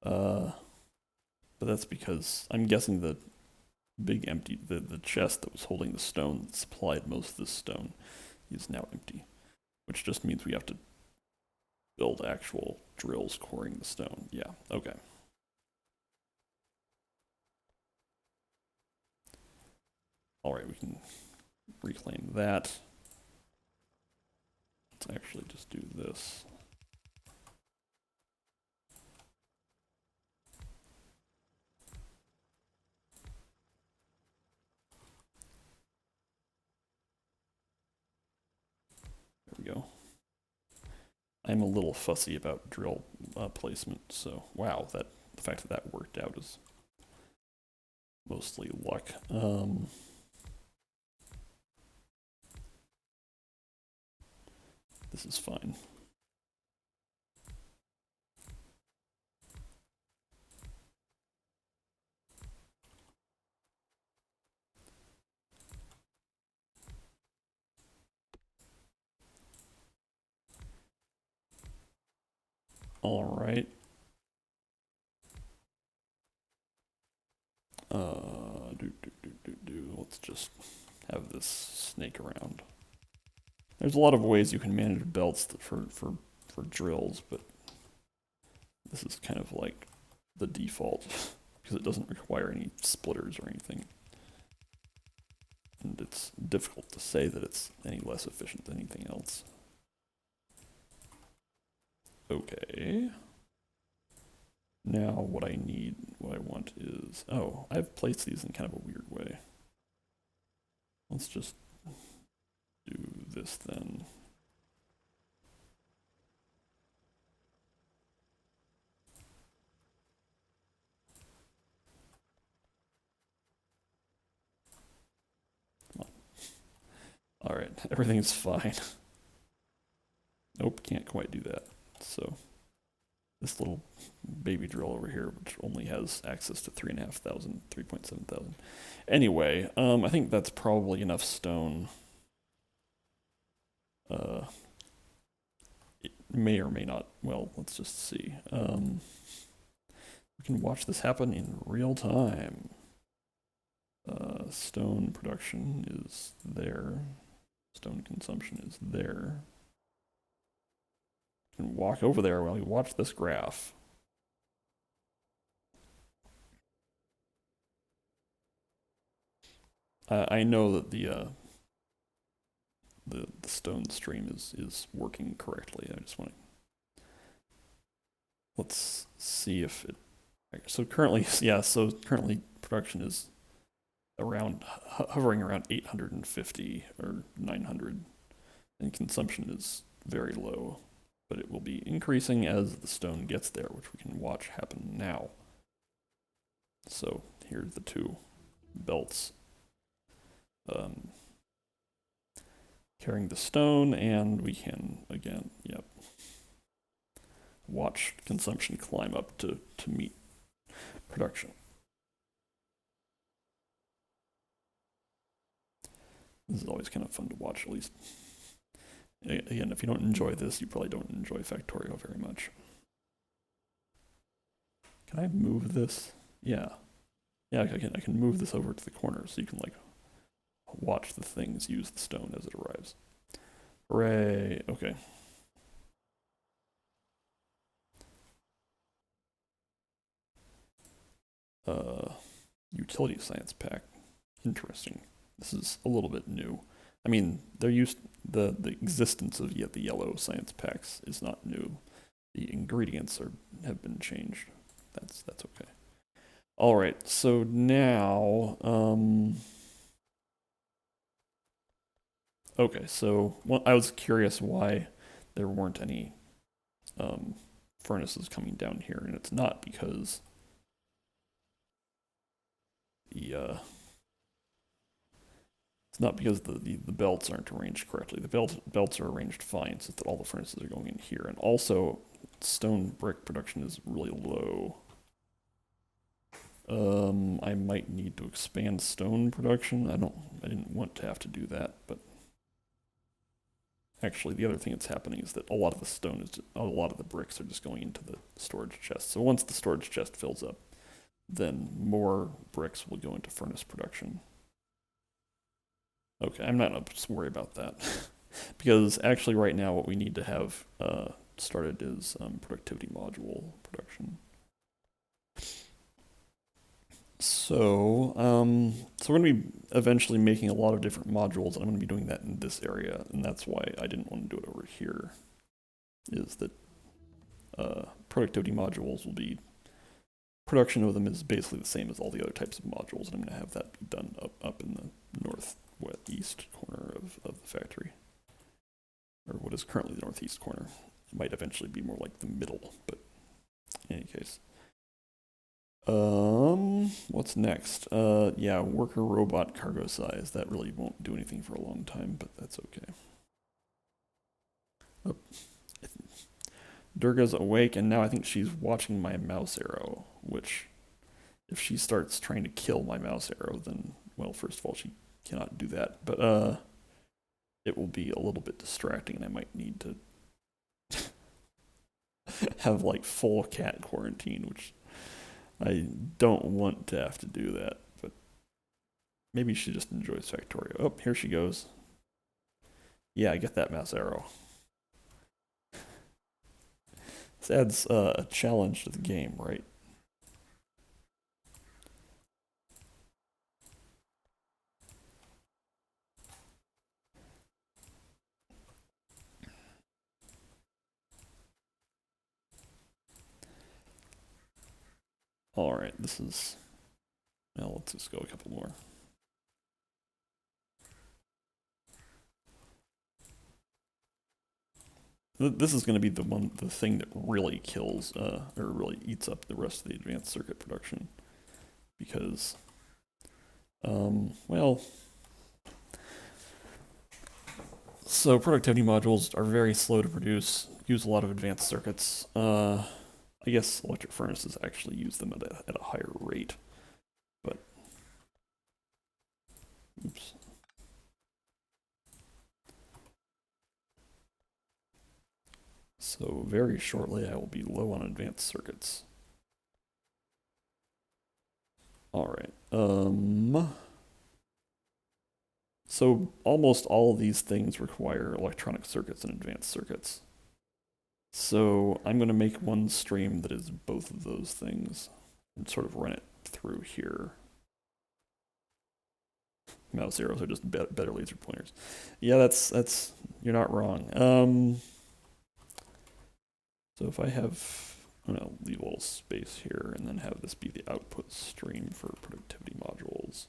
But that's because I'm guessing the big empty the chest that was holding the stone that supplied most of this stone is now empty, which just means we have to build actual drills quarrying the stone. Yeah. Okay. All right, we can reclaim that. Let's actually just do this. There we go. I'm a little fussy about drill placement, so wow, the fact that that worked out is mostly luck. This is fine. All right. Let's just have this snake around. There's a lot of ways you can manage belts for drills, but this is kind of like the default because it doesn't require any splitters or anything. And it's difficult to say that it's any less efficient than anything else. Okay. Now what I want is, oh, I've placed these in kind of a weird way. Let's just do this then. Come on. All right, everything's fine. Nope, can't quite do that. So this little baby drill over here, which only has access to 3,500, 3.7 thousand. Anyway, I think that's probably enough stone. It may or may not. Well, let's just see. We can watch this happen in real time. Stone production is there. Stone consumption is there. You can walk over there while you watch this graph. I know that the stone stream is working correctly. I just want to, let's see if it, so currently, yeah, so currently production is around, hovering around 850 or 900, and consumption is very low, but it will be increasing as the stone gets there, which we can watch happen now. So here's the two belts carrying the stone, and we can, again, yep, watch consumption climb up to meet production. This is always kind of fun to watch, at least. Again, if you don't enjoy this, you probably don't enjoy Factorio very much. Can I move this? Yeah. Yeah, I can move this over to the corner so you can, like, watch the things use the stone as it arrives. Hooray, okay. Utility science pack. Interesting. This is a little bit new. I mean, they're used, the existence of the yellow science packs is not new. The ingredients have been changed. That's okay. All right, so now, okay, so I was curious why there weren't any furnaces coming down here, and it's not because the it's not because the belts aren't arranged correctly. The belts are arranged fine, so that all the furnaces are going in here, and also stone brick production is really low. I might need to expand stone production. I didn't want to have to do that, but actually the other thing that's happening is that a lot of the stone is, a lot of the bricks are just going into the storage chest. So once the storage chest fills up, then more bricks will go into furnace production. Okay, I'm not gonna worry about that. Because actually right now what we need to have started is productivity module production. So, so we're going to be eventually making a lot of different modules, and I'm going to be doing that in this area, and that's why I didn't want to do it over here, is that productivity modules will be, production of them is basically the same as all the other types of modules, and I'm going to have that be done up in the northeast corner of the factory, or what is currently the northeast corner. It might eventually be more like the middle, but in any case. What's next? Yeah, worker robot cargo size. That really won't do anything for a long time, but that's okay. Oh. Durga's awake, and now I think she's watching my mouse arrow, which, if she starts trying to kill my mouse arrow, then, well, first of all, she cannot do that, but, it will be a little bit distracting, and I might need to have, like, full cat quarantine, which I don't want to have to do that, but maybe she just enjoys Factorio. Oh, here she goes. Yeah, I get that mouse arrow. This adds a challenge to the game, right? All right, this is. Well, let's just go a couple more. This is going to be the thing that really kills, or really eats up the rest of the advanced circuit production, because, well, so productivity modules are very slow to produce, use a lot of advanced circuits. I guess electric furnaces actually use them at a higher rate, but, oops. So very shortly I will be low on advanced circuits. All right. So almost all of these things require electronic circuits and advanced circuits. So I'm going to make one stream that is both of those things and sort of run it through here. Mouse arrows are just better laser pointers. Yeah, that's you're not wrong. So if I have, I'm going to leave a little space here and then have this be the output stream for productivity modules.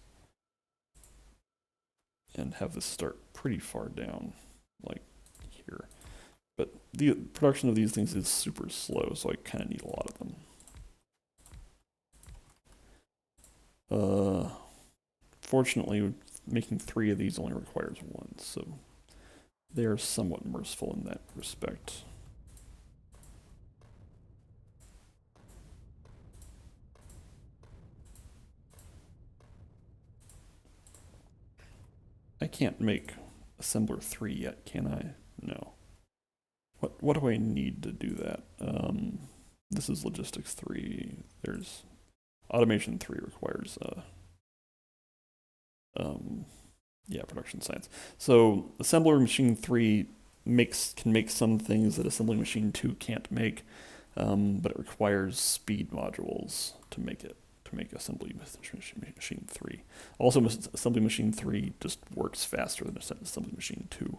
And have this start pretty far down, like here. But the production of these things is super slow, so I kind of need a lot of them. Fortunately, making 3 of these only requires 1, so they are somewhat merciful in that respect. I can't make assembler 3 yet, can I? No. What do I need to do that? This is logistics 3. There's automation 3 requires yeah, production science. So assembler machine 3 can make some things that assembly machine 2 can't make, but it requires speed modules to make it, to make assembly machine 3. Also, assembly machine 3 just works faster than assembly machine 2.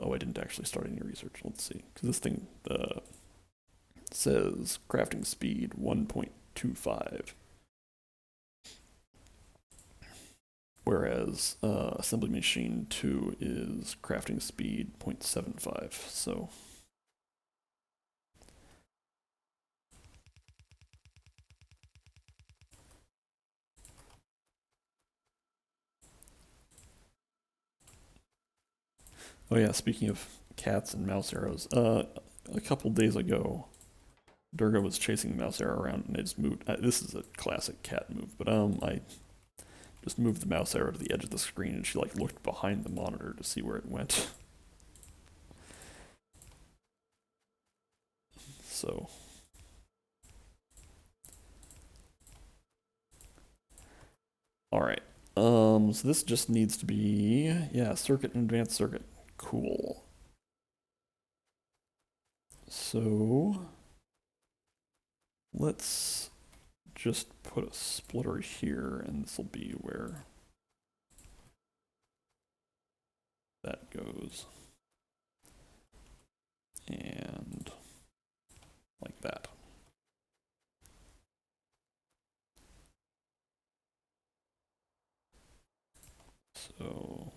Oh, I didn't actually start any research. Let's see, because this thing says crafting speed 1.25. Whereas assembly machine 2 is crafting speed 0.75, so. Oh yeah, speaking of cats and mouse arrows, a couple days ago, Durga was chasing the mouse arrow around and I just moved, this is a classic cat move, but I just moved the mouse arrow to the edge of the screen and she like looked behind the monitor to see where it went. So. Alright. So this just needs to be, yeah, circuit and advanced circuit. Cool. So let's just put a splitter here and this will be where that goes. And like that. So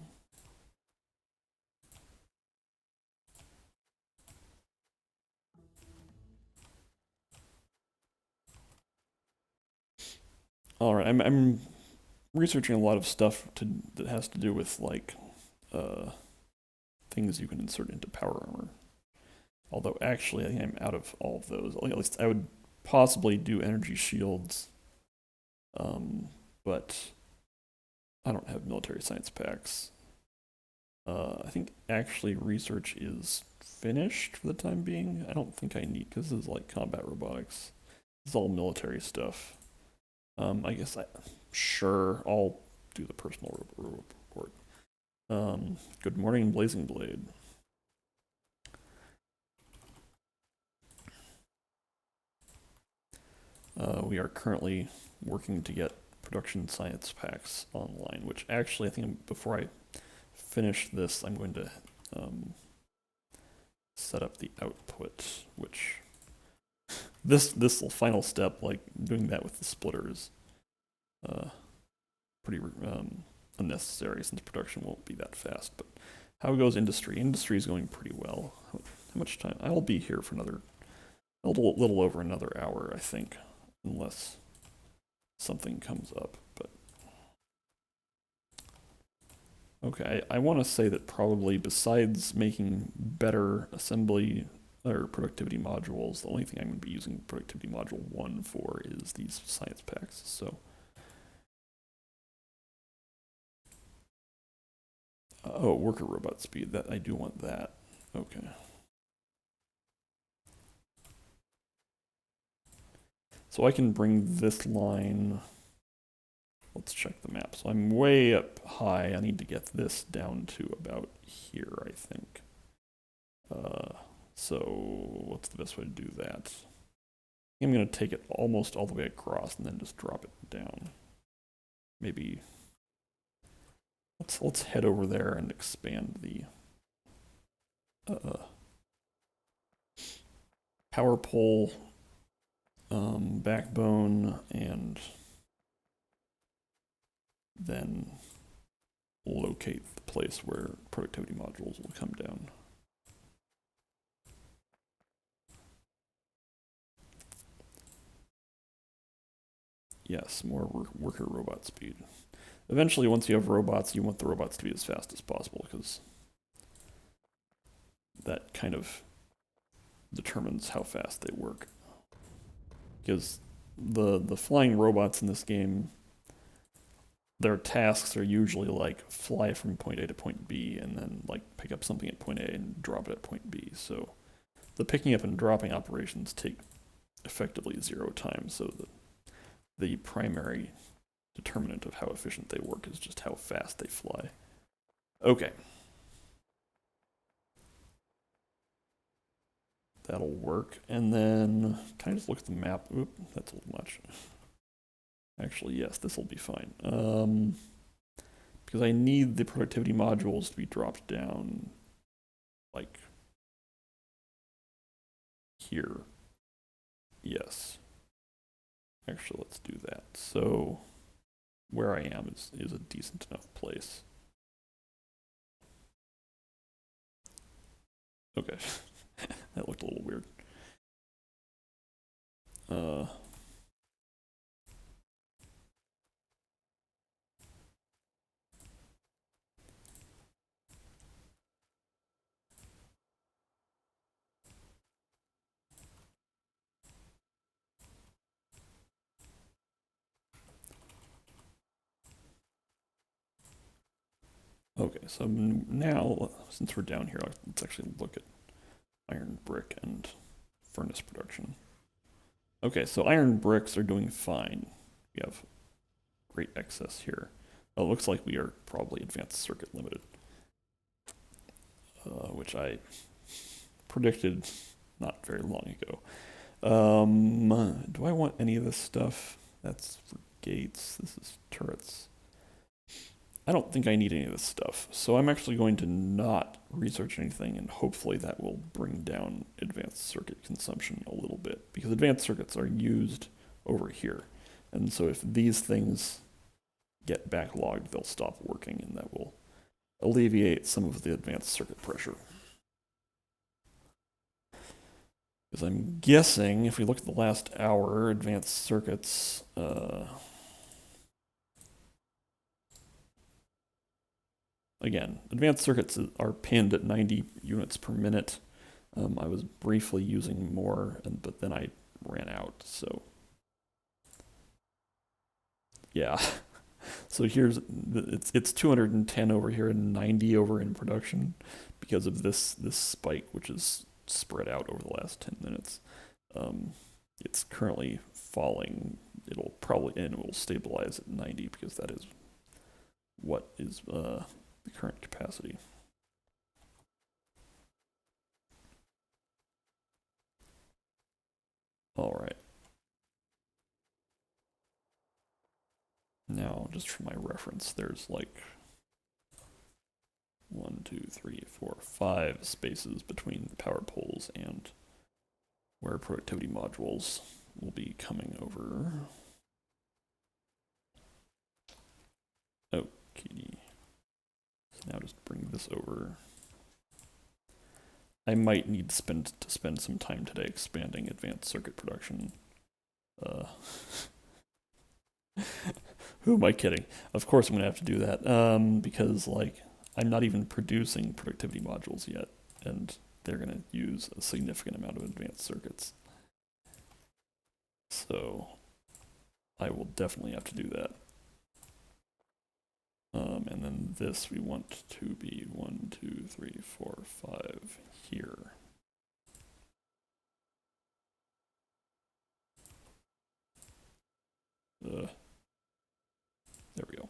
all right, I'm researching a lot of stuff that has to do with like things you can insert into power armor. Although actually, I think I'm out of all of those. At least I would possibly do energy shields, but I don't have military science packs. I think actually research is finished for the time being. I don't think I need, because this is like combat robotics. This is all military stuff. I guess sure, I'll do the personal report. Good morning, Blazing Blade. We are currently working to get production science packs online, which actually I think before I finish this, I'm going to set up the output, which this final step, like doing that with the splitter, is uh, pretty unnecessary since production won't be that fast. But how goes industry? Industry is going pretty well. How much time? I'll be here for a little over another hour, I think, unless something comes up. But okay, I want to say that probably besides making better assembly or productivity modules, the only thing I'm going to be using productivity module 1 for is these science packs. So, oh, worker robot speed, that I do want that. Okay. So I can bring this line, let's check the map. So I'm way up high. I need to get this down to about here, I think. So what's the best way to do that? I'm going to take it almost all the way across and then just drop it down. Maybe let's head over there and expand the power pole backbone, and then locate the place where productivity modules will come down. Yes, more worker robot speed. Eventually, once you have robots, you want the robots to be as fast as possible, because that kind of determines how fast they work. Because the flying robots in this game, their tasks are usually like fly from point A to point B and then like pick up something at point A and drop it at point B. So the picking up and dropping operations take effectively 0 time. So the primary determinant of how efficient they work is just how fast they fly. Okay. That'll work. And then, can I just look at the map? Oop, that's a little much. Actually, yes, this will be fine. Because I need the productivity modules to be dropped down, like, here. Yes. Actually, let's do that. So, where I am is a decent enough place. Okay. That looked a little weird. Okay, so now, since we're down here, let's actually look at iron brick and furnace production. Okay, so iron bricks are doing fine. We have great excess here. Oh, it looks like we are probably advanced circuit limited, which I predicted not very long ago. Do I want any of this stuff? That's for gates. This is turrets. I don't think I need any of this stuff, so I'm actually going to not research anything, and hopefully that will bring down advanced circuit consumption a little bit, because advanced circuits are used over here. And so if these things get backlogged, they'll stop working, and that will alleviate some of the advanced circuit pressure. Because I'm guessing, if we look at the last hour, advanced circuits, again, advanced circuits are pinned at 90 units per minute. I was briefly using more, but then I ran out, so yeah. So here's, it's 210 over here and 90 over in production because of this spike, which is spread out over the last 10 minutes. It's currently falling. It'll probably, and it will stabilize at 90 because that is what is the current capacity. All right. Now, just for my reference, there's like 1, 2, 3, 4, 5 spaces between the power poles and where productivity modules will be coming over. Okay. So now just bring this over. I might need to spend some time today expanding advanced circuit production. Who am I kidding? Of course I'm gonna have to do that, because like I'm not even producing productivity modules yet, and they're gonna use a significant amount of advanced circuits. So I will definitely have to do that. And then this we want to be 1, 2, 3, 4, 5 here. There we go.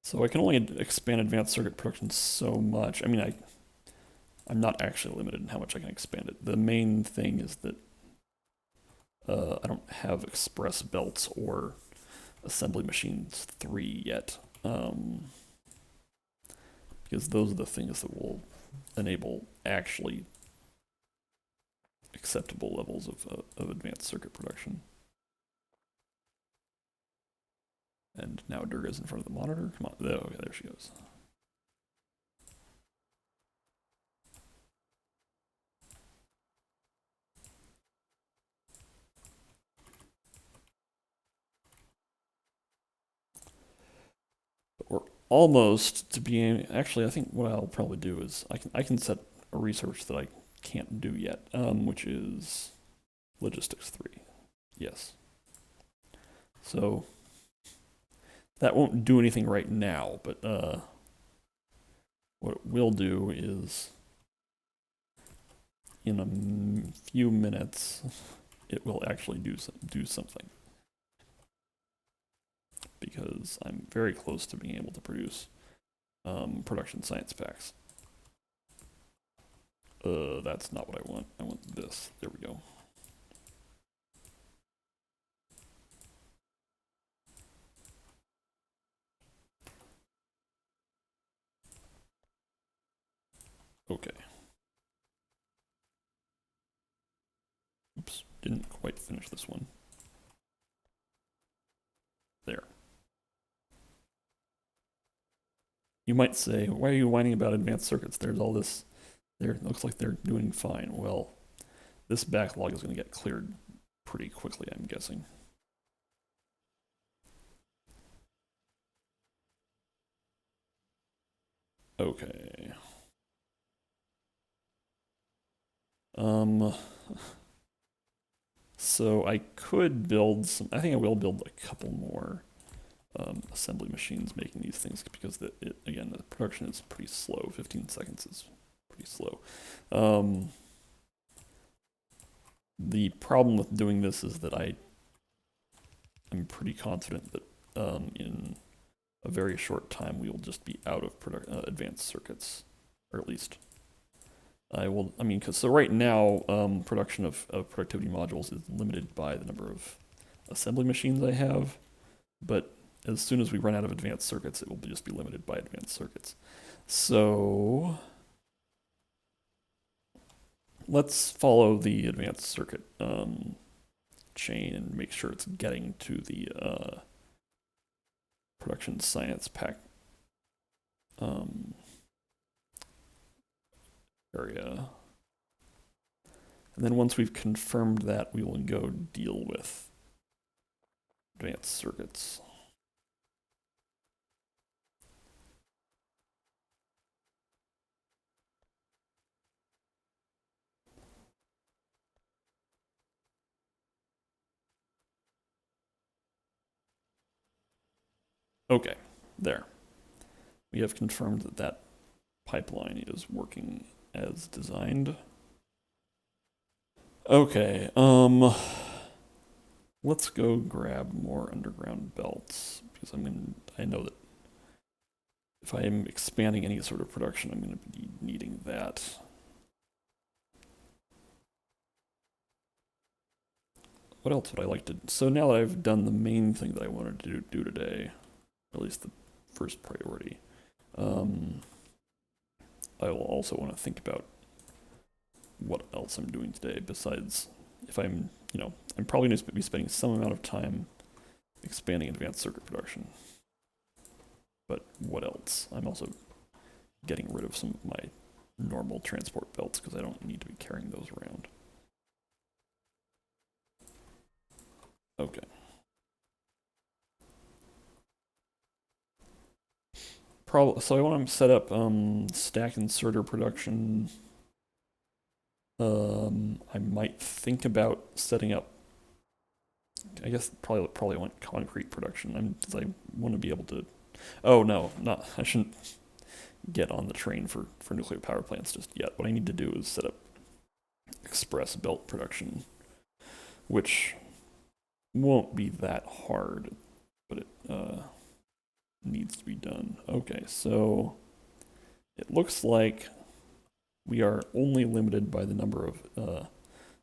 So I can only expand advanced circuit production so much. I mean, I'm not actually limited in how much I can expand it. The main thing is that I don't have express belts or assembly machines 3 yet, because those are the things that will enable actually acceptable levels of advanced circuit production. And now Durga's in front of the monitor. Come on. Oh, okay, there she goes. We're almost to being. Actually, I think what I'll probably do is I can set a research that I can't do yet, which is logistics 3. Yes. So that won't do anything right now, but what it will do is in a few minutes it will actually do something, because I'm very close to being able to produce production science packs. That's not what I want. I want this. There we go. Okay. Oops, didn't quite finish this one. There. You might say, why are you whining about advanced circuits? There's all this, there, looks like they're doing fine. Well, this backlog is going to get cleared pretty quickly, I'm guessing. Okay. So I could build some, I think I will build a couple more assembly machines making these things, because again, the production is pretty slow. 15 seconds is pretty slow. The problem with doing this is that I'm pretty confident that in a very short time we will just be out of advanced circuits, or at least I mean, so right now production of productivity modules is limited by the number of assembly machines I have, but as soon as we run out of advanced circuits, it will just be limited by advanced circuits. So let's follow the advanced circuit chain and make sure it's getting to the production science pack area. And then once we've confirmed that, we will go deal with advanced circuits. Okay, there. We have confirmed that that pipeline is working as designed. Okay, let's go grab more underground belts, because I know that if I am expanding any sort of production, I'm going to be needing that. what else would I like to... So now that I've done the main thing that I wanted to do today, at least the first priority, I will also want to think about what else I'm doing today besides if I'm, I'm probably going to be spending some amount of time expanding advanced circuit production. But what else? I'm also getting rid of some of my normal transport belts because I don't need to be carrying those around. Okay. So I want to set up stack inserter production. I might think about setting up. I guess probably want concrete production. I want to be able to. Oh no, not. I shouldn't get on the train for nuclear power plants just yet. What I need to do is set up express belt production, which won't be that hard, but it needs to be done. Okay, so it looks like we are only limited by the number of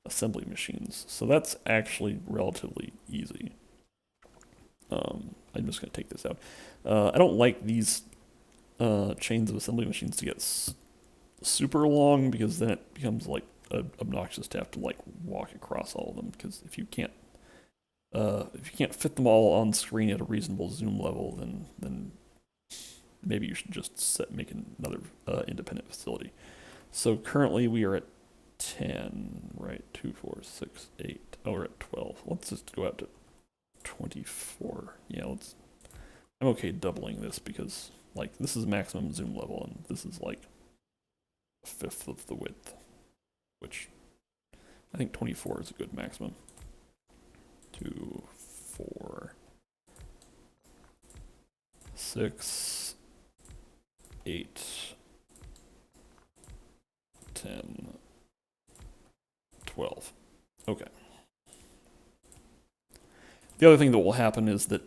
assembly machines. So that's actually relatively easy. I'm just going to take this out. I don't like these chains of assembly machines to get super long because then it becomes like obnoxious to have to like walk across all of them, because if you can't fit them all on screen at a reasonable zoom level, then maybe you should just make another independent facility. So currently we are at 10, right? 2, 4, 6, 8. Oh, we're at 12. Let's just go out to 24. Yeah, I'm okay doubling this because like this is maximum zoom level and this is like a fifth of the width, which I think 24 is a good maximum. 2, 4, 6, 8, 10, 12. Okay. The other thing that will happen is that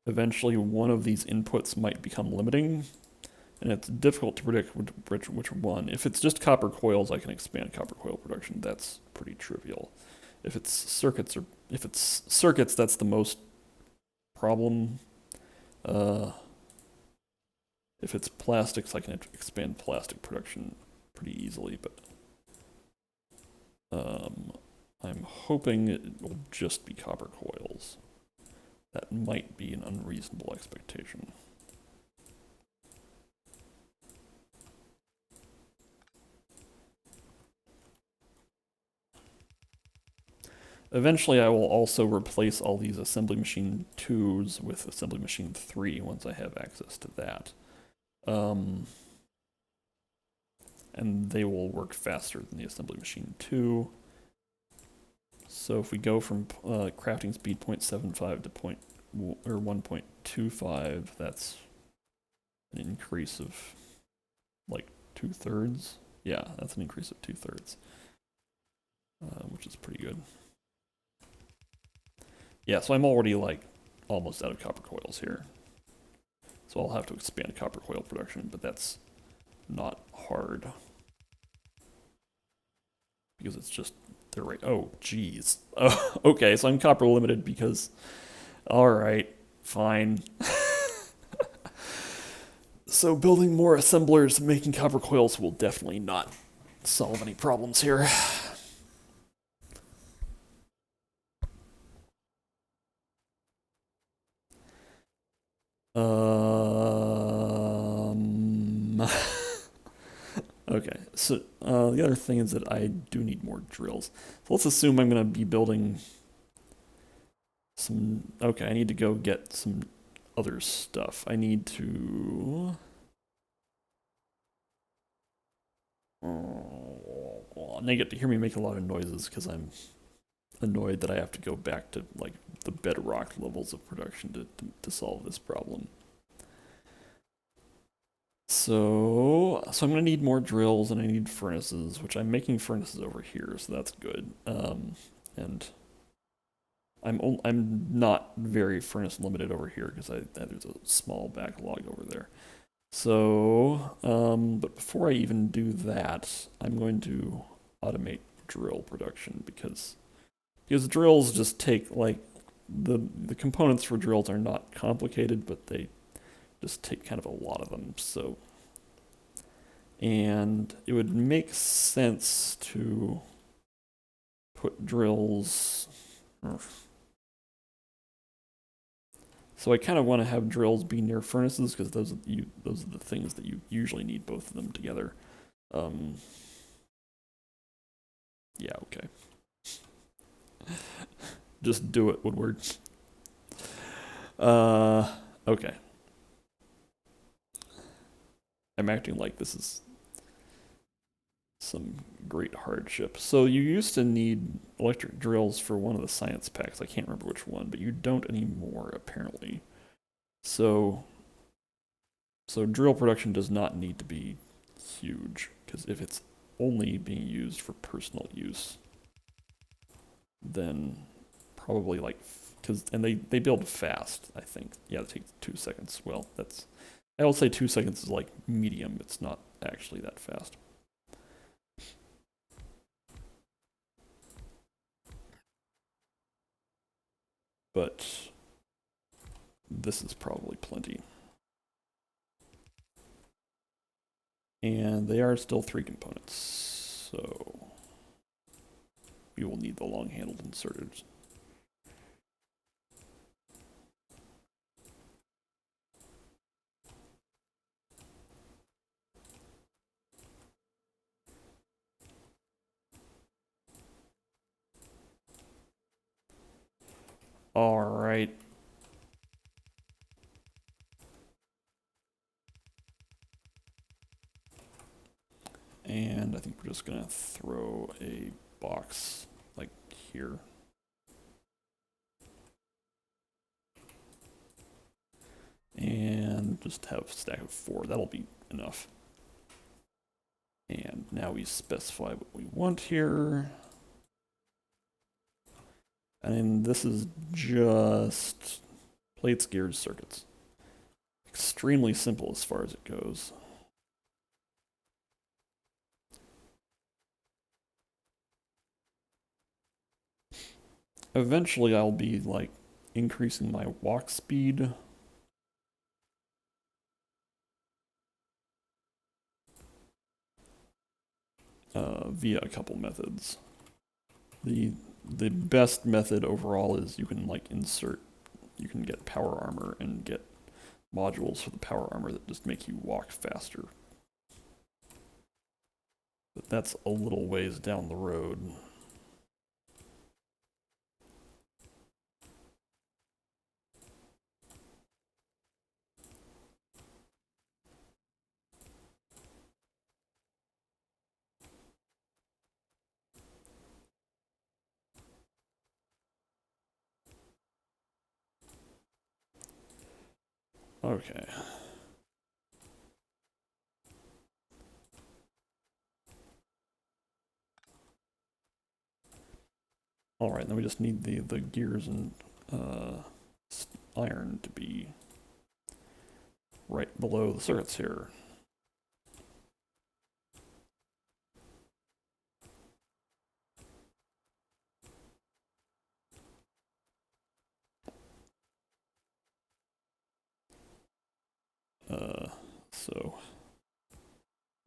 eventually one of these inputs might become limiting, and it's difficult to predict which one. If it's just copper coils, I can expand copper coil production. That's pretty trivial. If it's circuits, that's the most problem. If it's plastics, I can expand plastic production pretty easily, but I'm hoping it will just be copper coils. That might be an unreasonable expectation. Eventually, I will also replace all these assembly machine 2s with assembly machine 3 once I have access to that. And they will work faster than the assembly machine 2. So if we go from crafting speed 0.75 to 1.25, that's an increase of like 2/3. Yeah, that's an increase of 2/3, which is pretty good. Yeah, so I'm already like almost out of copper coils here. So I'll have to expand copper coil production, but that's not hard. Because it's just, they're right. Oh, geez. Oh, okay, so I'm copper limited because, alright, fine. So building more assemblers, making copper coils will definitely not solve any problems here. Okay, so the other thing is that I do need more drills. So let's assume I'm going to be building some... Okay, I need to go get some other stuff. I need to... Oh, and they get to hear me make a lot of noises because I'm annoyed that I have to go back to like the bedrock levels of production to solve this problem. So I'm gonna need more drills and I need furnaces, which I'm making furnaces over here, so that's good. And I'm not very furnace limited over here because there's a small backlog over there. So, but before I even do that, I'm going to automate drill production because drills just take like the components for drills are not complicated, but they just take kind of a lot of them. So, and it would make sense to put drills. So I kind of want to have drills be near furnaces because those are the things that you usually need both of them together. Um, yeah, okay. Just do it, Woodward. Okay. I'm acting like this is some great hardship. So you used to need electric drills for one of the science packs. I can't remember which one, but you don't anymore apparently. So drill production does not need to be huge because if it's only being used for personal use, then probably like because and they build fast. I think it takes 2 seconds. Well, I will say 2 seconds is like medium. It's not actually that fast. But this is probably plenty. And they are still 3 components, so we will need the long-handled inserters. All right. And I think we're just gonna throw a box like here. And just have a stack of 4. That'll be enough. And now we specify what we want here. And this is just plates, gears, circuits. Extremely simple as far as it goes. Eventually I'll be like increasing my walk speed. Via a couple methods. The best method overall is you can get power armor and get modules for the power armor that just make you walk faster. But that's a little ways down the road. Okay. All right, then we just need the gears and iron to be right below the circuits here. So,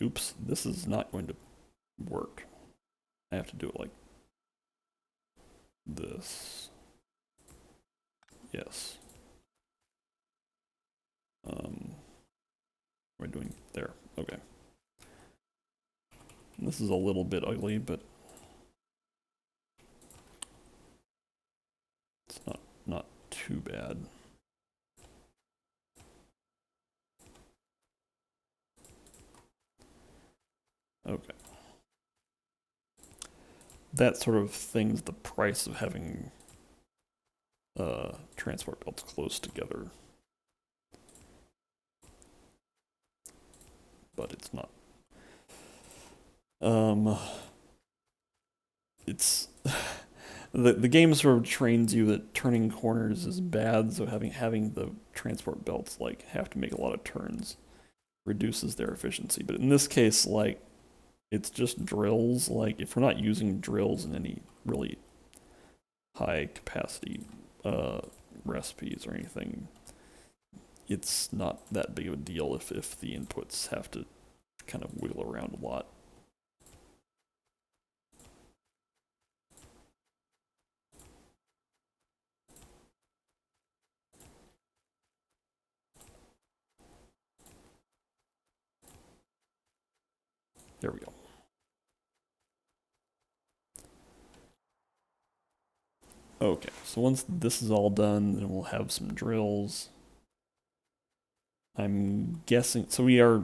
oops, this is not going to work. I have to do it like this. Yes. What am I doing there? Okay. And this is a little bit ugly, but it's not too bad. Okay. That sort of thing's the price of having transport belts close together. But it's not. It's the game sort of trains you that turning corners is bad, so having the transport belts like have to make a lot of turns reduces their efficiency. But in this case, like it's just drills. Like, if we're not using drills in any really high capacity recipes or anything, it's not that big of a deal if the inputs have to kind of wiggle around a lot. There we go. Okay, so once this is all done, then we'll have some drills. I'm guessing, so we are,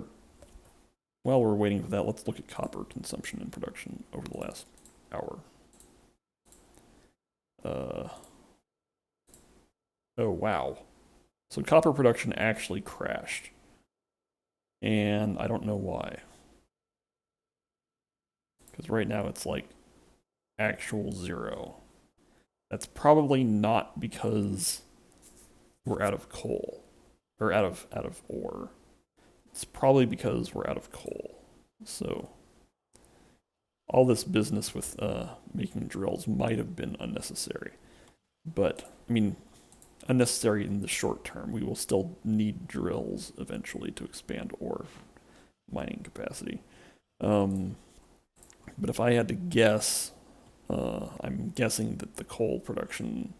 while we're waiting for that, let's look at copper consumption and production over the last hour. Oh wow. So copper production actually crashed. And I don't know why. Because right now it's like actual 0. That's probably not because we're out of coal. Or out of ore. It's probably because we're out of coal. So all this business with making drills might have been unnecessary. But, I mean, unnecessary in the short term. We will still need drills eventually to expand ore mining capacity. But if I had to guess, I'm guessing that the coal production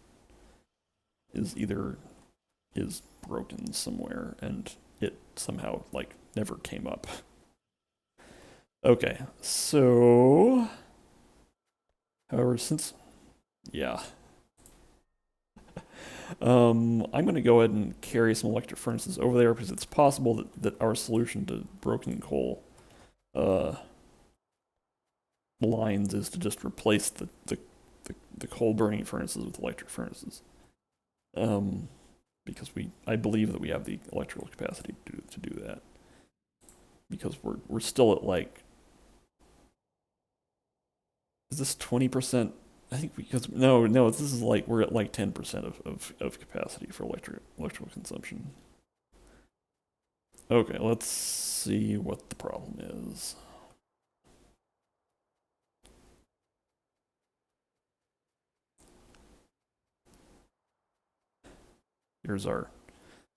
is broken somewhere and it somehow like never came up. Okay, so however, yeah. I'm going to go ahead and carry some electric furnaces over there because it's possible that our solution to broken coal lines is to just replace the coal burning furnaces with electric furnaces. Because I believe that we have the electrical capacity to do that. Because we're still at like, is this 20%? I think because no, this is like we're at like 10% of capacity for electrical consumption. Okay, let's see what the problem is. Here's our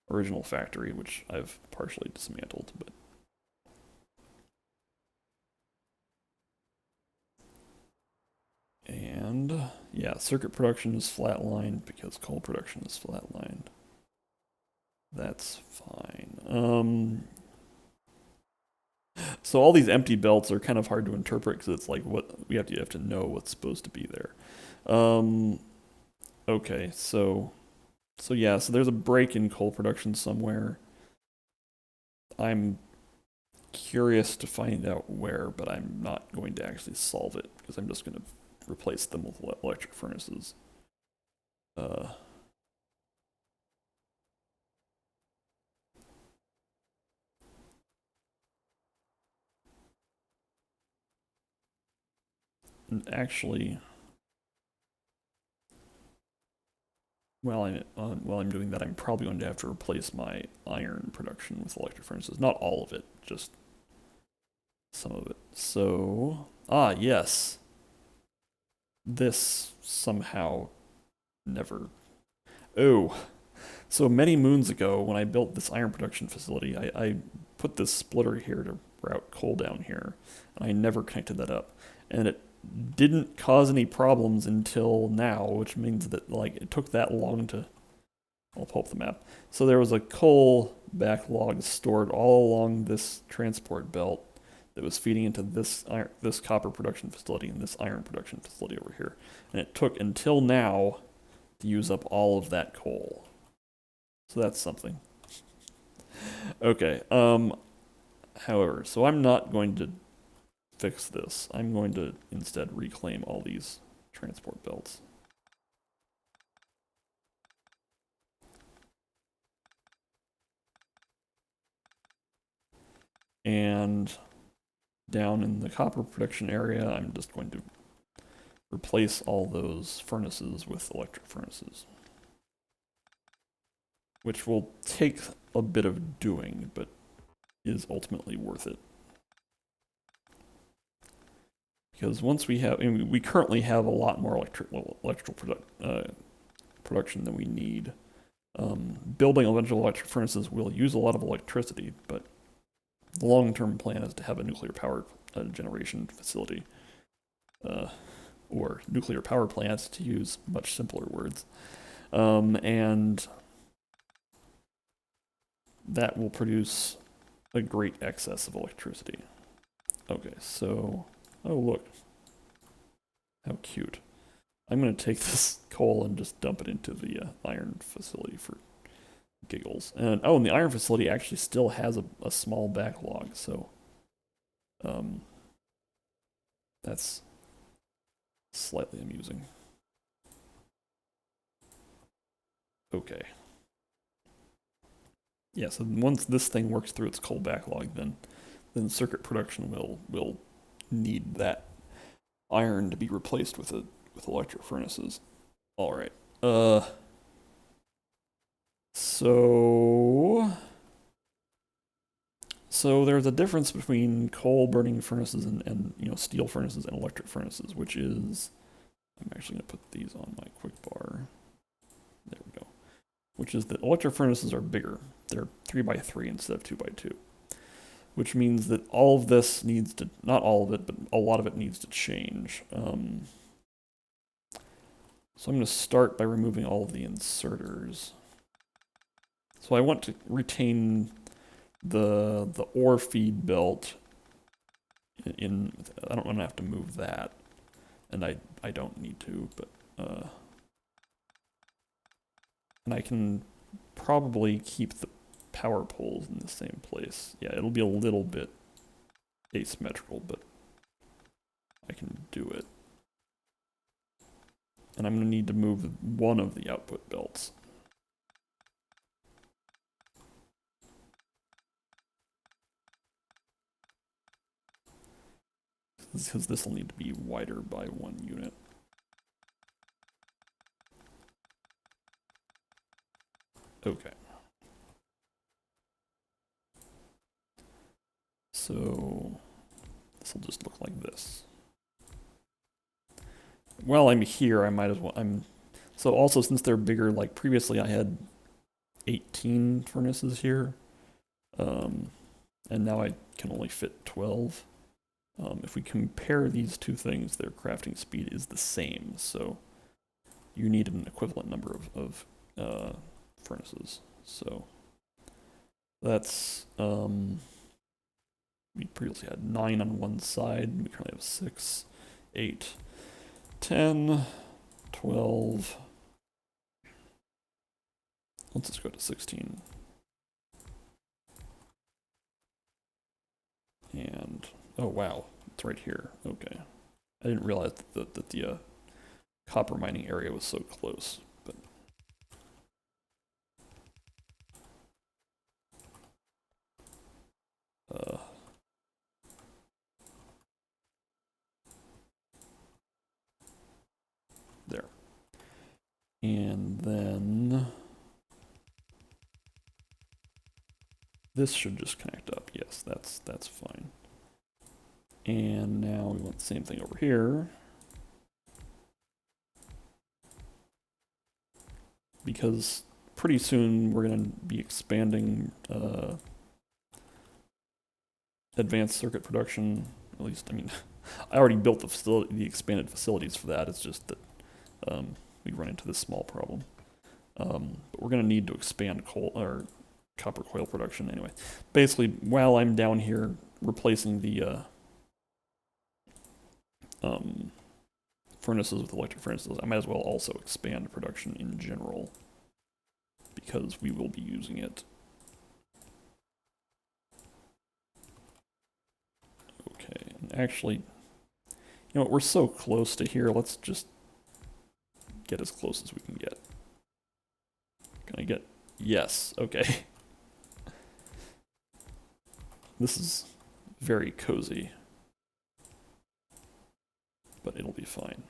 original factory, which I've partially dismantled, but and yeah, circuit production is flatlined because coal production is flatlined. That's fine. So all these empty belts are kind of hard to interpret because it's like what you have to know what's supposed to be there. Okay, so yeah, so there's a break in coal production somewhere. I'm curious to find out where, but I'm not going to actually solve it because I'm just going to replace them with electric furnaces. And actually, while I'm doing that, I'm probably going to have to replace my iron production with electric furnaces. Not all of it, just some of it. So, yes, this somehow never. Oh, so many moons ago, when I built this iron production facility, I put this splitter here to route coal down here, and I never connected that up, and it didn't cause any problems until now, which means that like it took that long to. I'll pull up the map. So there was a coal backlog stored all along this transport belt that was feeding into this copper production facility and this iron production facility over here, and it took until now to use up all of that coal. So that's something. Okay. However, so I'm not going to fix this. I'm going to instead reclaim all these transport belts. And down in the copper production area, I'm just going to replace all those furnaces with electric furnaces. Which will take a bit of doing, but is ultimately worth it. Because once we have, and we currently have a lot more electrical production than we need. Building a bunch of electric furnaces will use a lot of electricity, but the long-term plan is to have a nuclear power generation facility, or nuclear power plants, to use much simpler words, and that will produce a great excess of electricity. Okay, so, oh look, how cute. I'm going to take this coal and just dump it into the iron facility for giggles. And oh, and the iron facility actually still has a small backlog, so that's slightly amusing. Okay. Yeah, so once this thing works through its coal backlog, then circuit production will need that iron to be replaced with electric furnaces. All right. So there's a difference between coal burning furnaces and steel furnaces and electric furnaces, which is, I'm actually going to put these on my quick bar. There we go. Which is that electric furnaces are bigger. They're 3x3 instead of 2x2. Which means that all of this needs to, not all of it, but a lot of it needs to change. So I'm going to start by removing all of the inserters. So I want to retain the ore feed belt in, I don't want to have to move that. And I don't need to, but and I can probably keep the power poles in the same place. Yeah, it'll be a little bit asymmetrical, but I can do it. And I'm going to need to move one of the output belts. Because this will need to be wider by 1 unit. Okay. So this will just look like this. While I'm here, I might as well, so also since they're bigger, like previously I had 18 furnaces here, and now I can only fit 12. If we compare these two things, their crafting speed is the same, so you need an equivalent number of furnaces. So that's, we previously had 9 on one side, we currently have 6, 8, 10, 12, let's just go to 16. And, oh wow, it's right here, okay. I didn't realize that the copper mining area was so close, but there. And then this should just connect up. Yes, that's fine. And now we want the same thing over here. Because pretty soon we're going to be expanding advanced circuit production. At least, I mean, I already built the expanded facilities for that. It's just that we run into this small problem. But we're going to need to expand coal or copper coil production anyway. Basically, while I'm down here replacing the furnaces with electric furnaces, I might as well also expand production in general because we will be using it. Okay, and actually, you know what, we're so close to here, let's just get as close as we can get. Can I get, yes, okay. This is very cozy, but it'll be fine.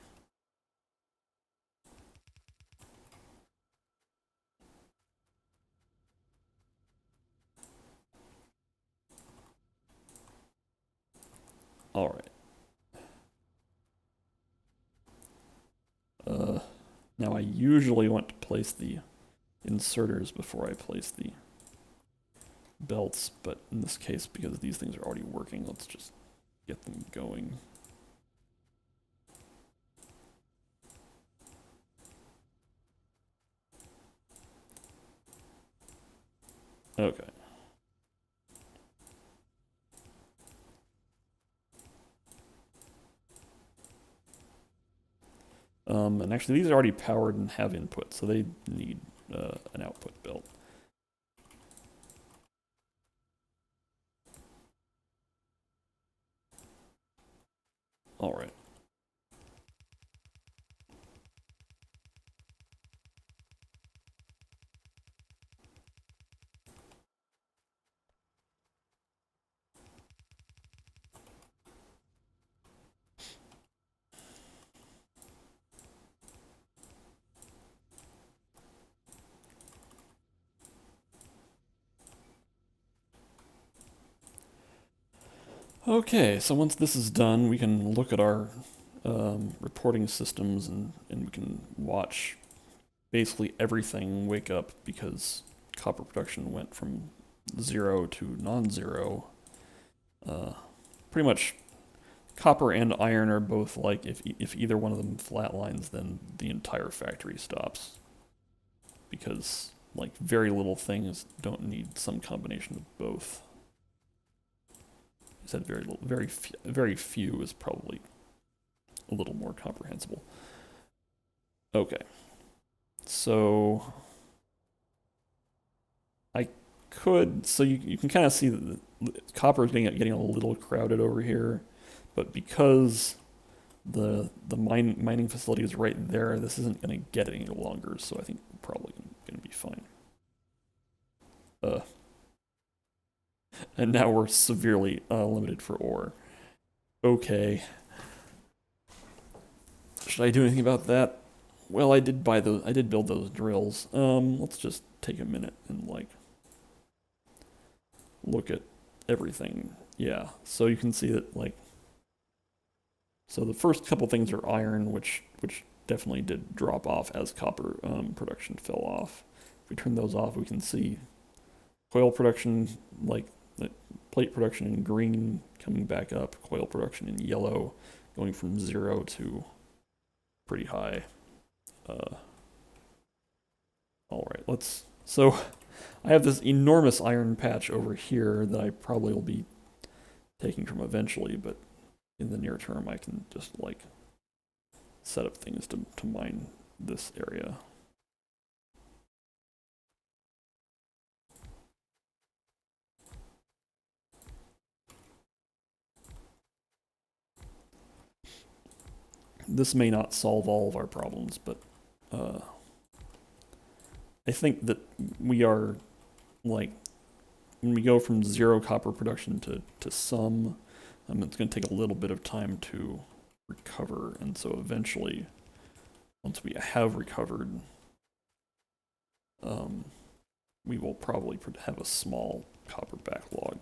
All right. Now I usually want to place the inserters before I place the belts, but in this case, because these things are already working, let's just get them going. Okay. And actually these are already powered and have input, so they need an output belt. All right. Okay, so once this is done, we can look at our reporting systems and we can watch basically everything wake up because copper production went from 0 to non-zero. Pretty much copper and iron are both like if either one of them flatlines, then the entire factory stops because like very little things don't need some combination of both. I said very little, very few is probably a little more comprehensible. Okay, so I could, so you can kind of see that the copper is getting a little crowded over here, but because the mining facility is right there, this isn't going to get any longer, so I think we're probably going to be fine. Uh, and now we're severely limited for ore. Okay. Should I do anything about that? Well, I did buy those. I did build those drills. Let's just take a minute and like look at everything. Yeah. So you can see that like. So the first couple things are iron, which definitely did drop off as copper production fell off. If we turn those off, we can see coil production, like the plate production in green coming back up, coil production in yellow going from 0 to pretty high. All right, let's. So I have this enormous iron patch over here that I probably will be taking from eventually, but in the near term, I can just like set up things to mine this area. This may not solve all of our problems, but uh, I think that we are like when we go from 0 copper production to some, it's going to take a little bit of time to recover, and so eventually, once we have recovered, um, we will probably have a small copper backlog.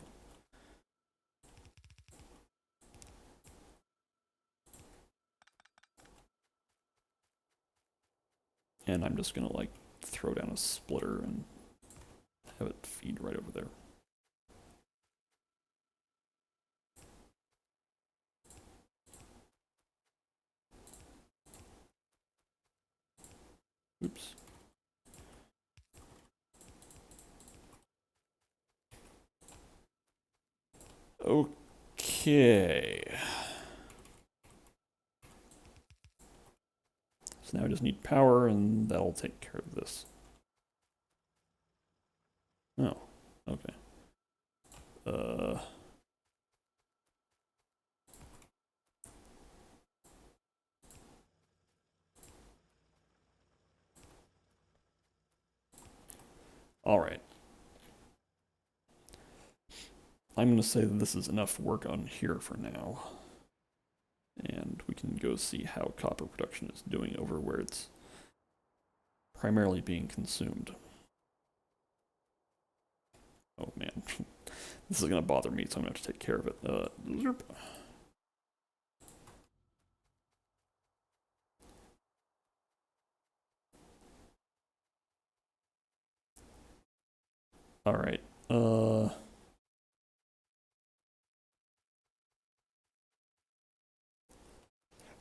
And I'm just gonna like throw down a splitter and have it feed right over there. Oops. Okay. So now I just need power and that'll take care of this. Oh, okay. All right. I'm going to say that this is enough work on here for now. And we can go see how copper production is doing over where it's primarily being consumed. Oh man, this is going to bother me, so I'm going to have to take care of it. All right.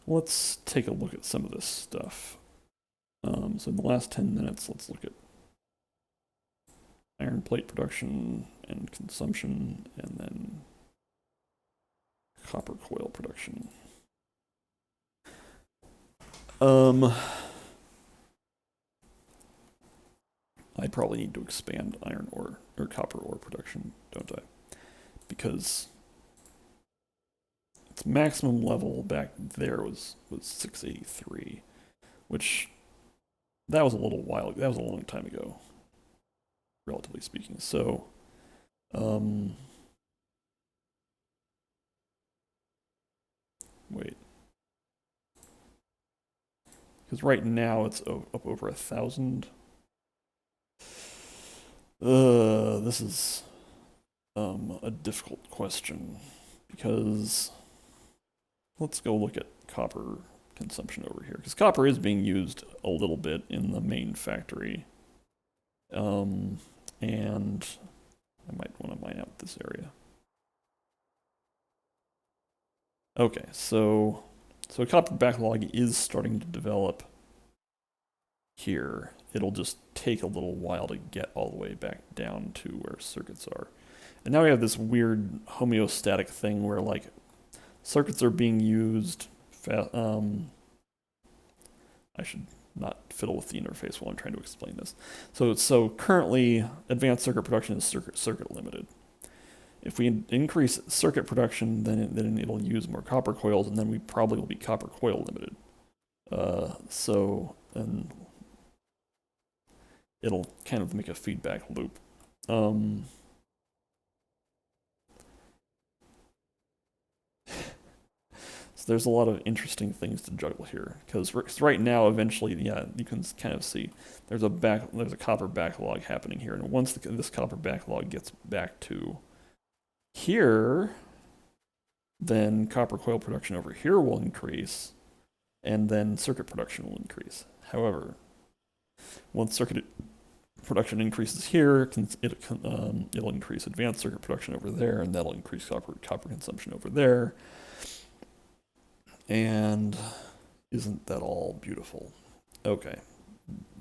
Let's take a look at some of this stuff. So in the last 10 minutes, let's look at iron plate production and consumption, and then copper coil production. I probably need to expand iron ore or copper ore production, don't I? Because its maximum level back there was 683, which that was a little while. That was a long time ago, relatively speaking. So, wait, because right now it's up over 1,000. This is a difficult question because let's go look at copper consumption over here, because copper is being used a little bit in the main factory. And I might want to mine out this area. Okay, so copper backlog is starting to develop here. It'll just take a little while to get all the way back down to where circuits are. And now we have this weird homeostatic thing where like circuits are being used. I should not fiddle with the interface while I'm trying to explain this. So currently, advanced circuit production is circuit limited. If we increase circuit production, then it'll use more copper coils, and then we probably will be copper coil limited. And it'll kind of make a feedback loop. So there's a lot of interesting things to juggle here, because right now, eventually, yeah, you can kind of see there's a copper backlog happening here, and once this copper backlog gets back to here, then copper coil production over here will increase, and then circuit production will increase. However, once circuit production increases here, it'll increase advanced circuit production over there, and that'll increase copper consumption over there. And isn't that all beautiful? Okay.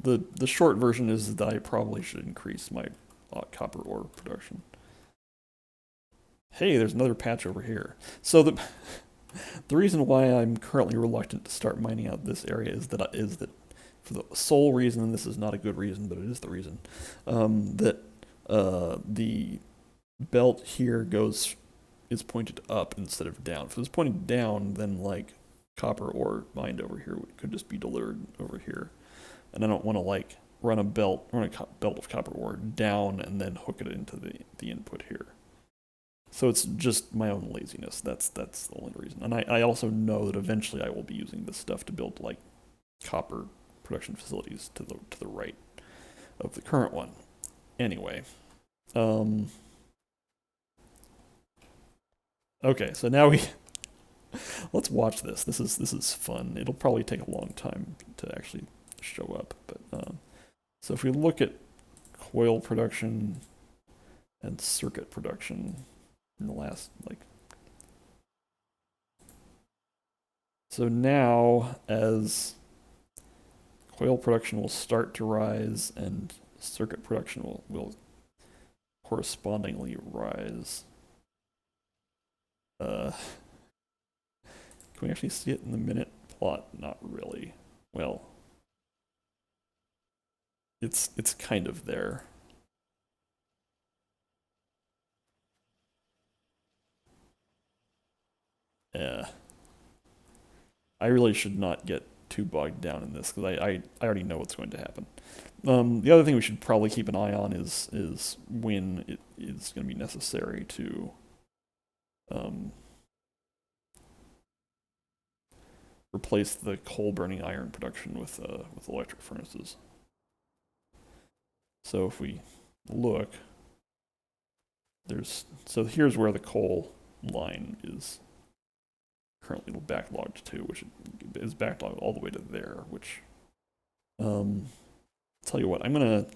The short version is that I probably should increase my copper ore production. Hey, there's another patch over here. So the reason why I'm currently reluctant to start mining out this area is that for the sole reason, and this is not a good reason, but it is the reason, that the belt here is pointed up instead of down. If it was pointed down, then like copper ore mined over here could just be delivered over here, and I don't want to like run a belt of copper ore down and then hook it into the input here. So it's just my own laziness. That's the only reason. And I also know that eventually I will be using this stuff to build like copper production facilities to the right of the current one. Anyway, okay, so now let's watch this. This is fun. It'll probably take a long time to actually show up, but so if we look at coil production and circuit production in the last so now as coil production will start to rise and circuit production will correspondingly rise. Can we actually see it in the minute plot? Not really. Well, it's kind of there. I really should not get too bogged down in this because I already know what's going to happen. The other thing we should probably keep an eye on is when it is going to be necessary to replace the coal burning iron production with electric furnaces. So if we look, here's where the coal line is currently backlogged to, which is backlogged all the way to there, which tell you what, I'm gonna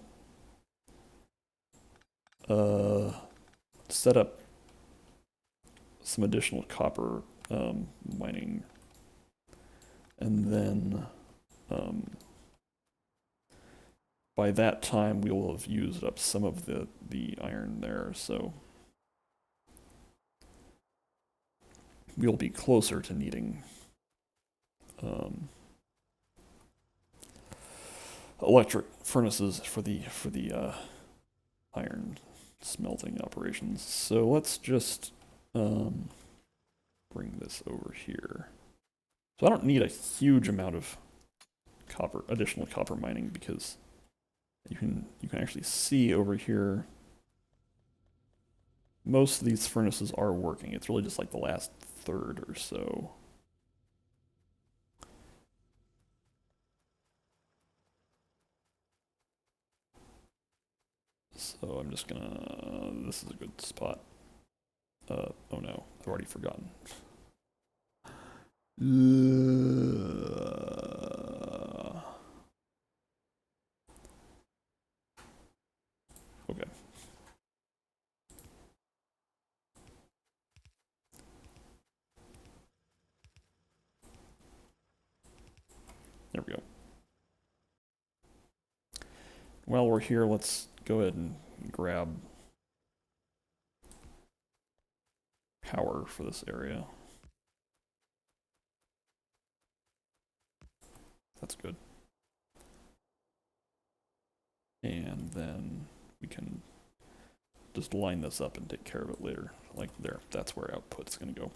set up some additional copper mining, and then by that time we will have used up some of the iron there, so we'll be closer to needing electric furnaces for the iron smelting operations. So let's just bring this over here. So I don't need a huge amount of additional copper mining, because you can actually see over here most of these furnaces are working. It's really just like the last third or so. So I'm just gonna, this is a good spot. Oh no, I've already forgotten. Okay. There we go. While we're here, let's go ahead and grab power for this area. That's good. And then we can just line this up and take care of it later. Like there, that's where output's gonna go.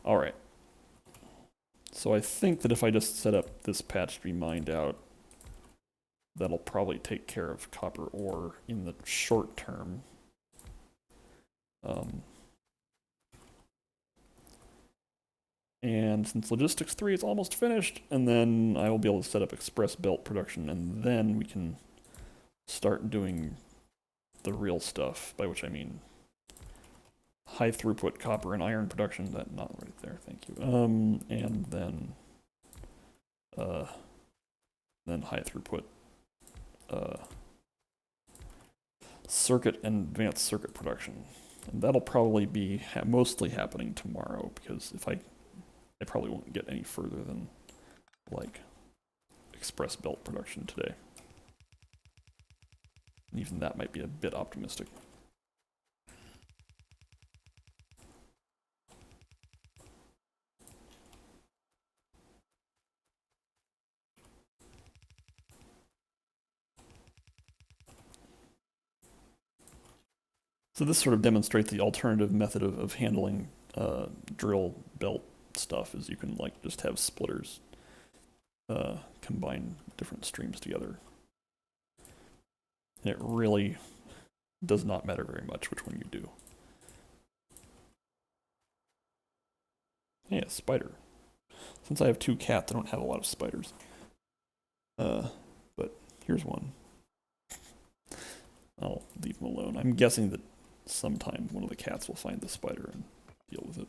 All right. So I think that if I just set up this patch to be mined out, that'll probably take care of copper ore in the short term. And since Logistics 3 is almost finished, and then I will be able to set up express belt production, and then we can start doing the real stuff, by which I mean high throughput copper and iron production. That not right there, thank you. And then high throughput circuit and advanced circuit production, and that'll probably be mostly happening tomorrow, because if I probably won't get any further than like express belt production today. And even that might be a bit optimistic. So this sort of demonstrates the alternative method of handling drill belt stuff, is you can like just have splitters combine different streams together. And it really does not matter very much which one you do. Yeah, spider. Since I have 2 cats, I don't have a lot of spiders. But here's one. I'll leave them alone. I'm guessing that sometime one of the cats will find the spider and deal with it.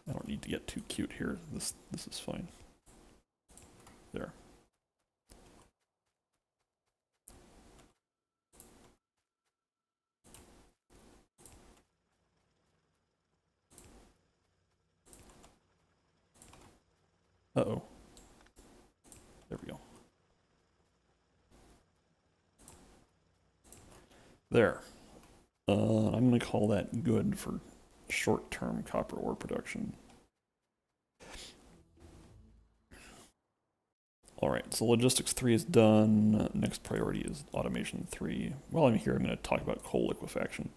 I don't need to get too cute here. This is fine. There. Uh-oh. There we go. There. I'm going to call that good for short-term copper ore production. Alright, so Logistics 3 is done. Next priority is Automation 3. While I'm here, I'm going to talk about coal liquefaction.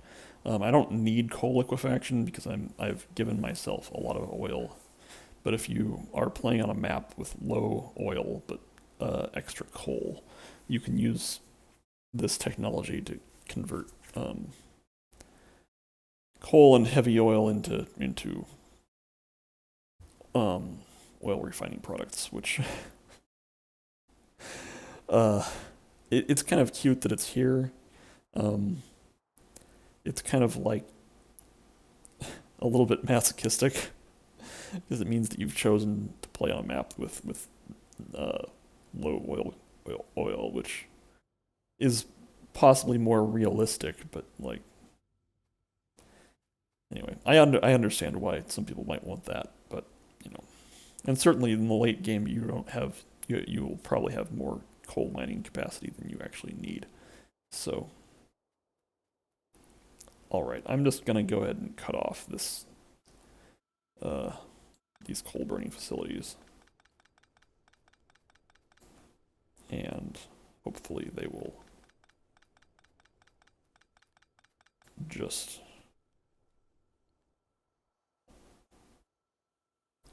I don't need coal liquefaction because I've given myself a lot of oil. But if you are playing on a map with low oil but extra coal, you can use this technology to convert coal and heavy oil into oil refining products, which it's kind of cute that it's here. It's kind of like a little bit masochistic, because it means that you've chosen to play on a map with low oil oil, which is possibly more realistic, but like anyway, I understand why some people might want that, but you know, and certainly in the late game you don't have you will probably have more coal mining capacity than you actually need. So, all right, I'm just gonna go ahead and cut off this uh, these coal burning facilities, and hopefully they will just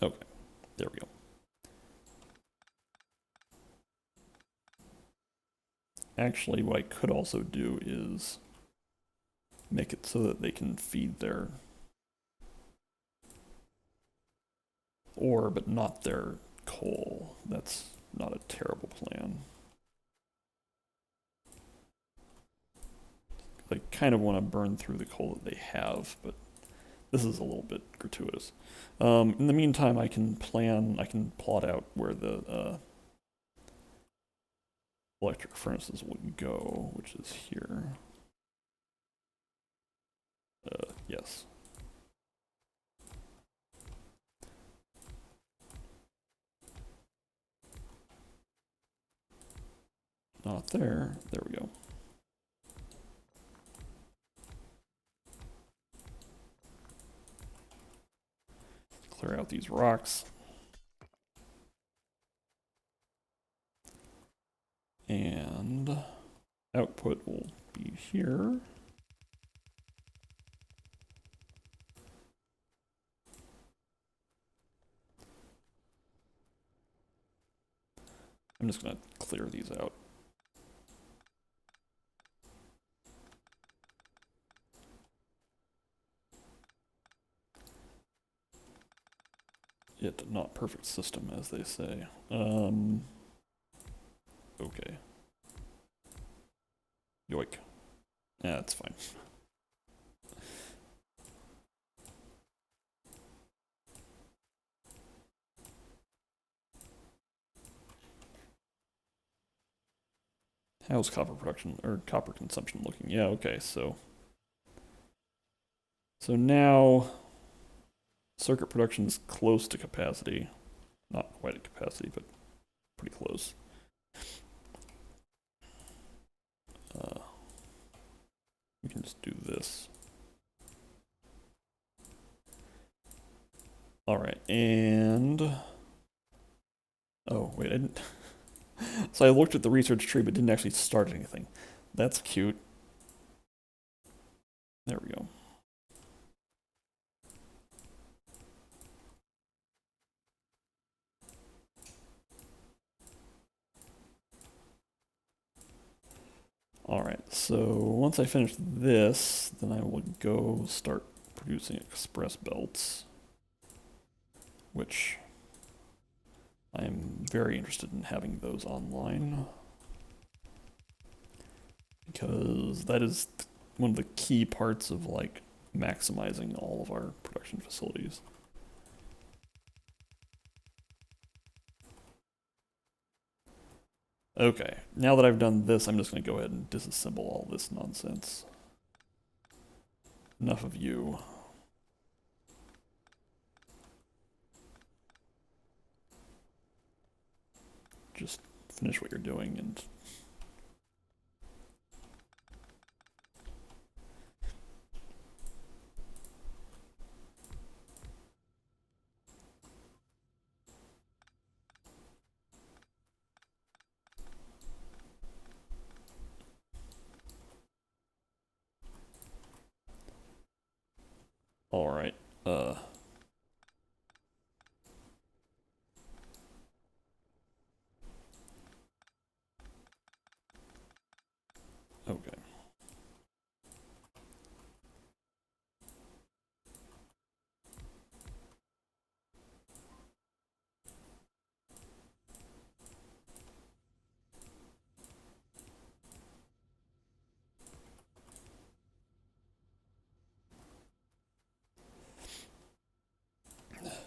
okay. There we go. Actually, what I could also do is make it so that they can feed their ore, but not their coal. That's not a terrible plan. I kind of want to burn through the coal that they have, but this is a little bit gratuitous. In the meantime, I can plot out where the electric furnaces would go, which is here. Yes. Not there. There we go. Clear out these rocks. And output will be here. I'm just going to clear these out. It not perfect system, as they say. Okay. Yoink. Yeah, that's fine. How's copper production or copper consumption looking? Yeah, okay, so now circuit production is close to capacity. Not quite at capacity, but pretty close. We can just do this. All right, and oh wait, I didn't. So I looked at the research tree, but didn't actually start anything. That's cute. There we go. All right, so once I finish this, then I will go start producing express belts, which I am very interested in having those online, because that is one of the key parts of like maximizing all of our production facilities. Okay, now that I've done this, I'm just going to go ahead and disassemble all this nonsense. Enough of you. Just finish what you're doing and... Alright, okay.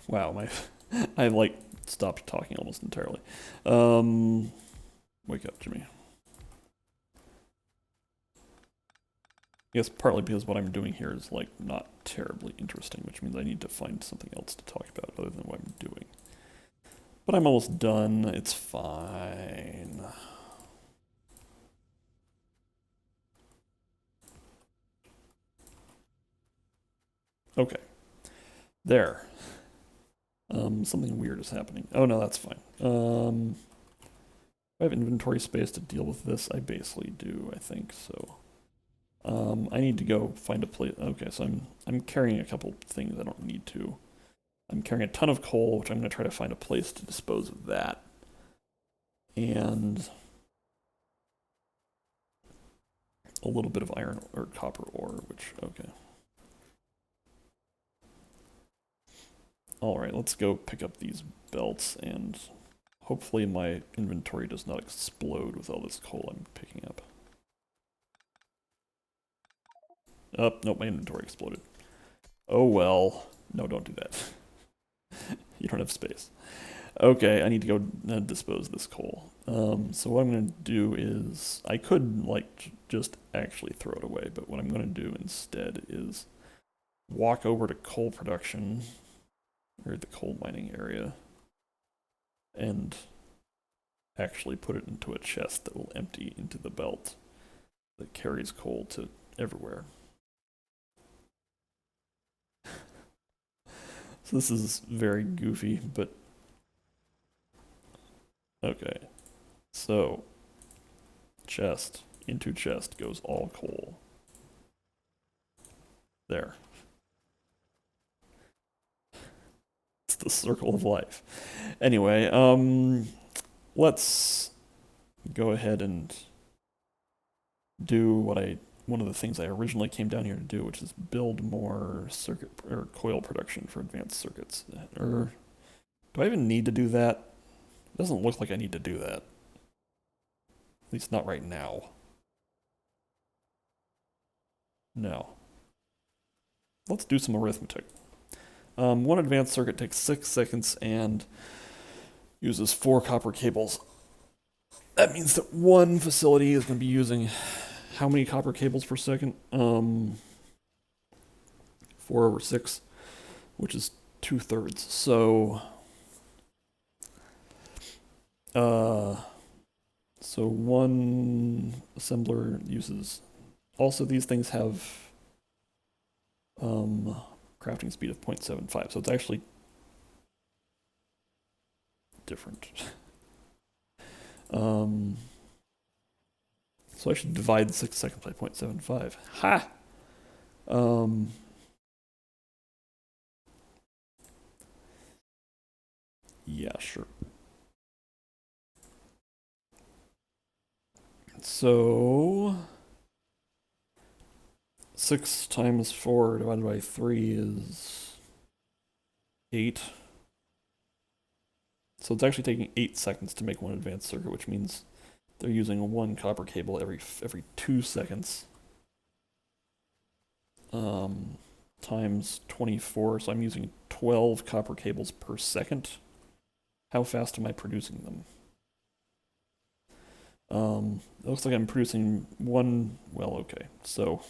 Wow, my I like stopped talking almost entirely. Wake up, Jimmy. Yes, partly because what I'm doing here is, like, not terribly interesting, which means I need to find something else to talk about other than what I'm doing. But I'm almost done. It's fine. Okay. There. Something weird is happening. Oh, no, that's fine. I have inventory space to deal with this. I basically do, I think, so. I need to go find a place. Okay, so I'm carrying a couple things I don't need to. I'm carrying a ton of coal, which I'm going to try to find a place to dispose of that. And a little bit of iron or copper ore, which, okay. All right, let's go pick up these belts, and hopefully my inventory does not explode with all this coal I'm picking up. Oh, nope, my inventory exploded. Oh well. No, don't do that. You don't have space. Okay, I need to go dispose of this coal. So what I'm going to do is, I could, like, just actually throw it away, but what I'm going to do instead is walk over to coal production, or the coal mining area, and actually put it into a chest that will empty into the belt that carries coal to everywhere. So this is very goofy, but okay. So chest, into chest goes all coal. There. It's the circle of life. Anyway, let's go ahead and do one of the things I originally came down here to do, which is build more circuit or coil production for advanced circuits. Or do I even need to do that? It doesn't look like I need to do that. At least not right now. No. Let's do some arithmetic. One advanced circuit takes 6 seconds and uses 4 copper cables. That means that one facility is going to be using how many copper cables per second? 4/6, which is 2/3. So, so one assembler uses. Also, these things have crafting speed of 0.75, so it's actually different. So I should divide 6 seconds by 0.75. Ha! Yeah, sure. So 6 times 4 divided by 3 is 8. So it's actually taking 8 seconds to make one advanced circuit, which means they're using 1 copper cable every 2 seconds. Times 24, so I'm using 12 copper cables per second. How fast am I producing them? It looks like I'm producing one, well, okay, so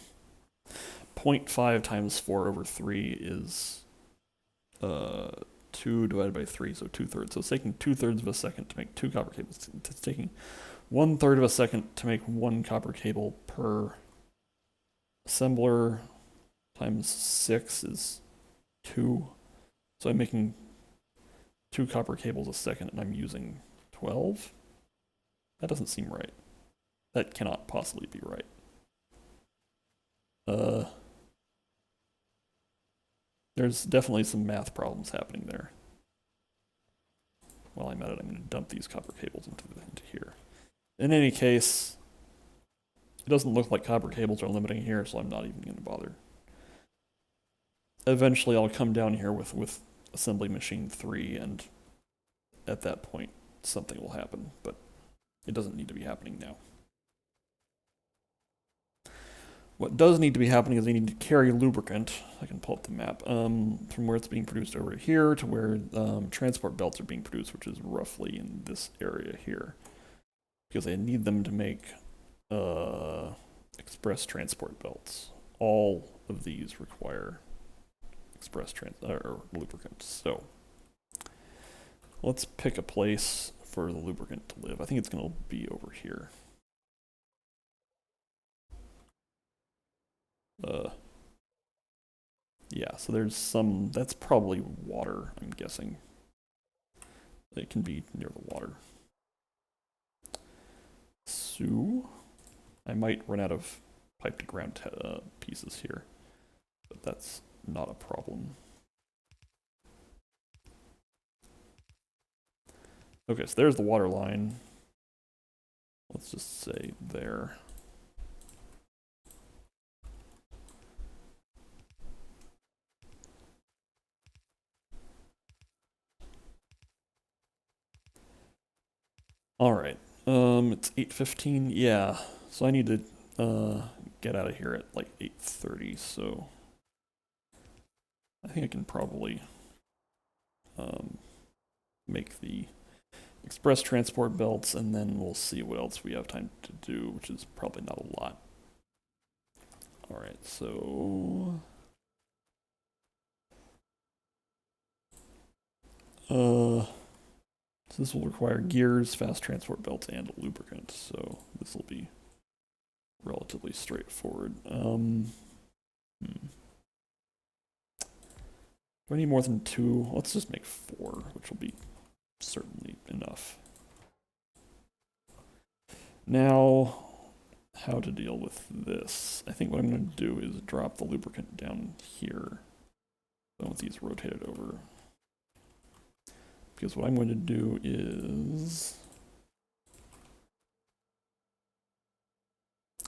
0.5 times 4/3 is 2 divided by 3, so 2/3. So it's taking 2/3 of a second to make 2 copper cables. It's taking 1/3 of a second to make 1 copper cable per assembler, times 6 is 2. So I'm making 2 copper cables a second and I'm using 12? That doesn't seem right. That cannot possibly be right. There's definitely some math problems happening there. While I'm at it, I'm going to dump these copper cables into here. In any case, it doesn't look like copper cables are limiting here, so I'm not even going to bother. Eventually, I'll come down here with assembly machine 3, and at that point, something will happen, but it doesn't need to be happening now. What does need to be happening is they need to carry lubricant. I can pull up the map from where it's being produced over here to where transport belts are being produced, which is roughly in this area here. because I need them to make express transport belts. All of these require or lubricant. So let's pick a place for the lubricant to live. I think it's going to be over here. Yeah, so there's some, that's probably water, I'm guessing. It can be near the water. So I might run out of pipe to ground pieces here, but that's not a problem. Okay, so there's the water line. Let's just say there. All right. It's 8:15. Yeah. So I need to get out of here at like 8:30. So I think I can probably make the express transport belts, and then we'll see what else we have time to do, which is probably not a lot. All right. So this will require gears, fast transport belts, and lubricant. So this will be relatively straightforward. Do I need more than 2? Let's just make 4, which will be certainly enough. Now, how to deal with this? I think what I'm going to do is drop the lubricant down here. I want these rotated over. Because what I'm going to do is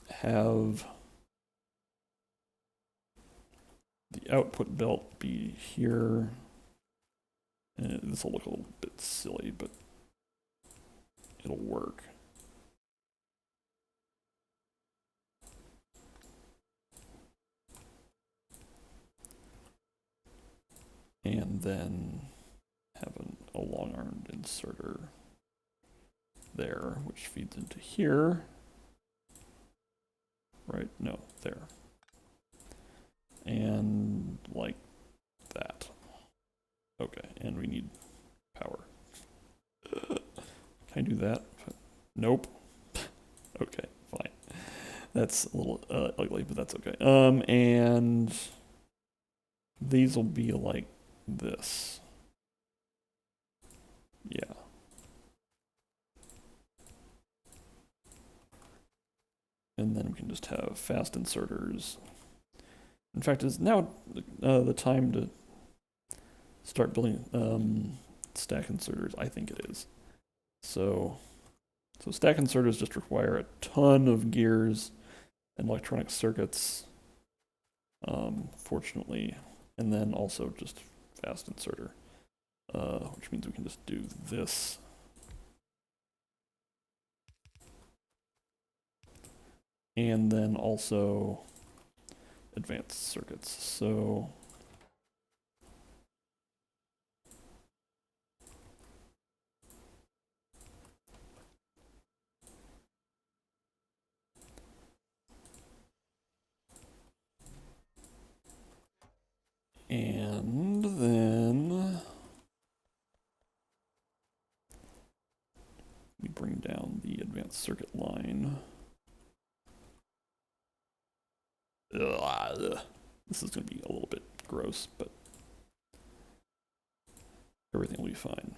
have the output belt be here. And this will look a little bit silly, but it'll work. And then have a long-armed inserter there, which feeds into here. Right? No, there. And like that. Okay, and we need power. Can I do that? Nope. Okay, fine. That's a little ugly, but that's okay. And these will be like this. Yeah. And then we can just have fast inserters. In fact, is now the time to start building stack inserters? I think it is. So stack inserters just require a ton of gears and electronic circuits, fortunately, and then also just fast inserter, which means we can just do this. And then also advanced circuits. So and then we bring down the advanced circuit line. Ugh. This is going to be a little bit gross, but everything will be fine.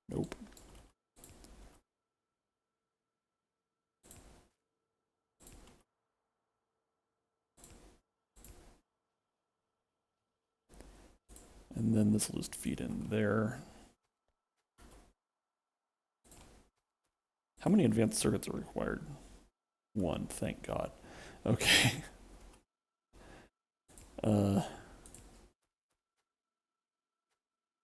Nope. And then this will just feed in there. How many advanced circuits are required? 1, thank God. Okay.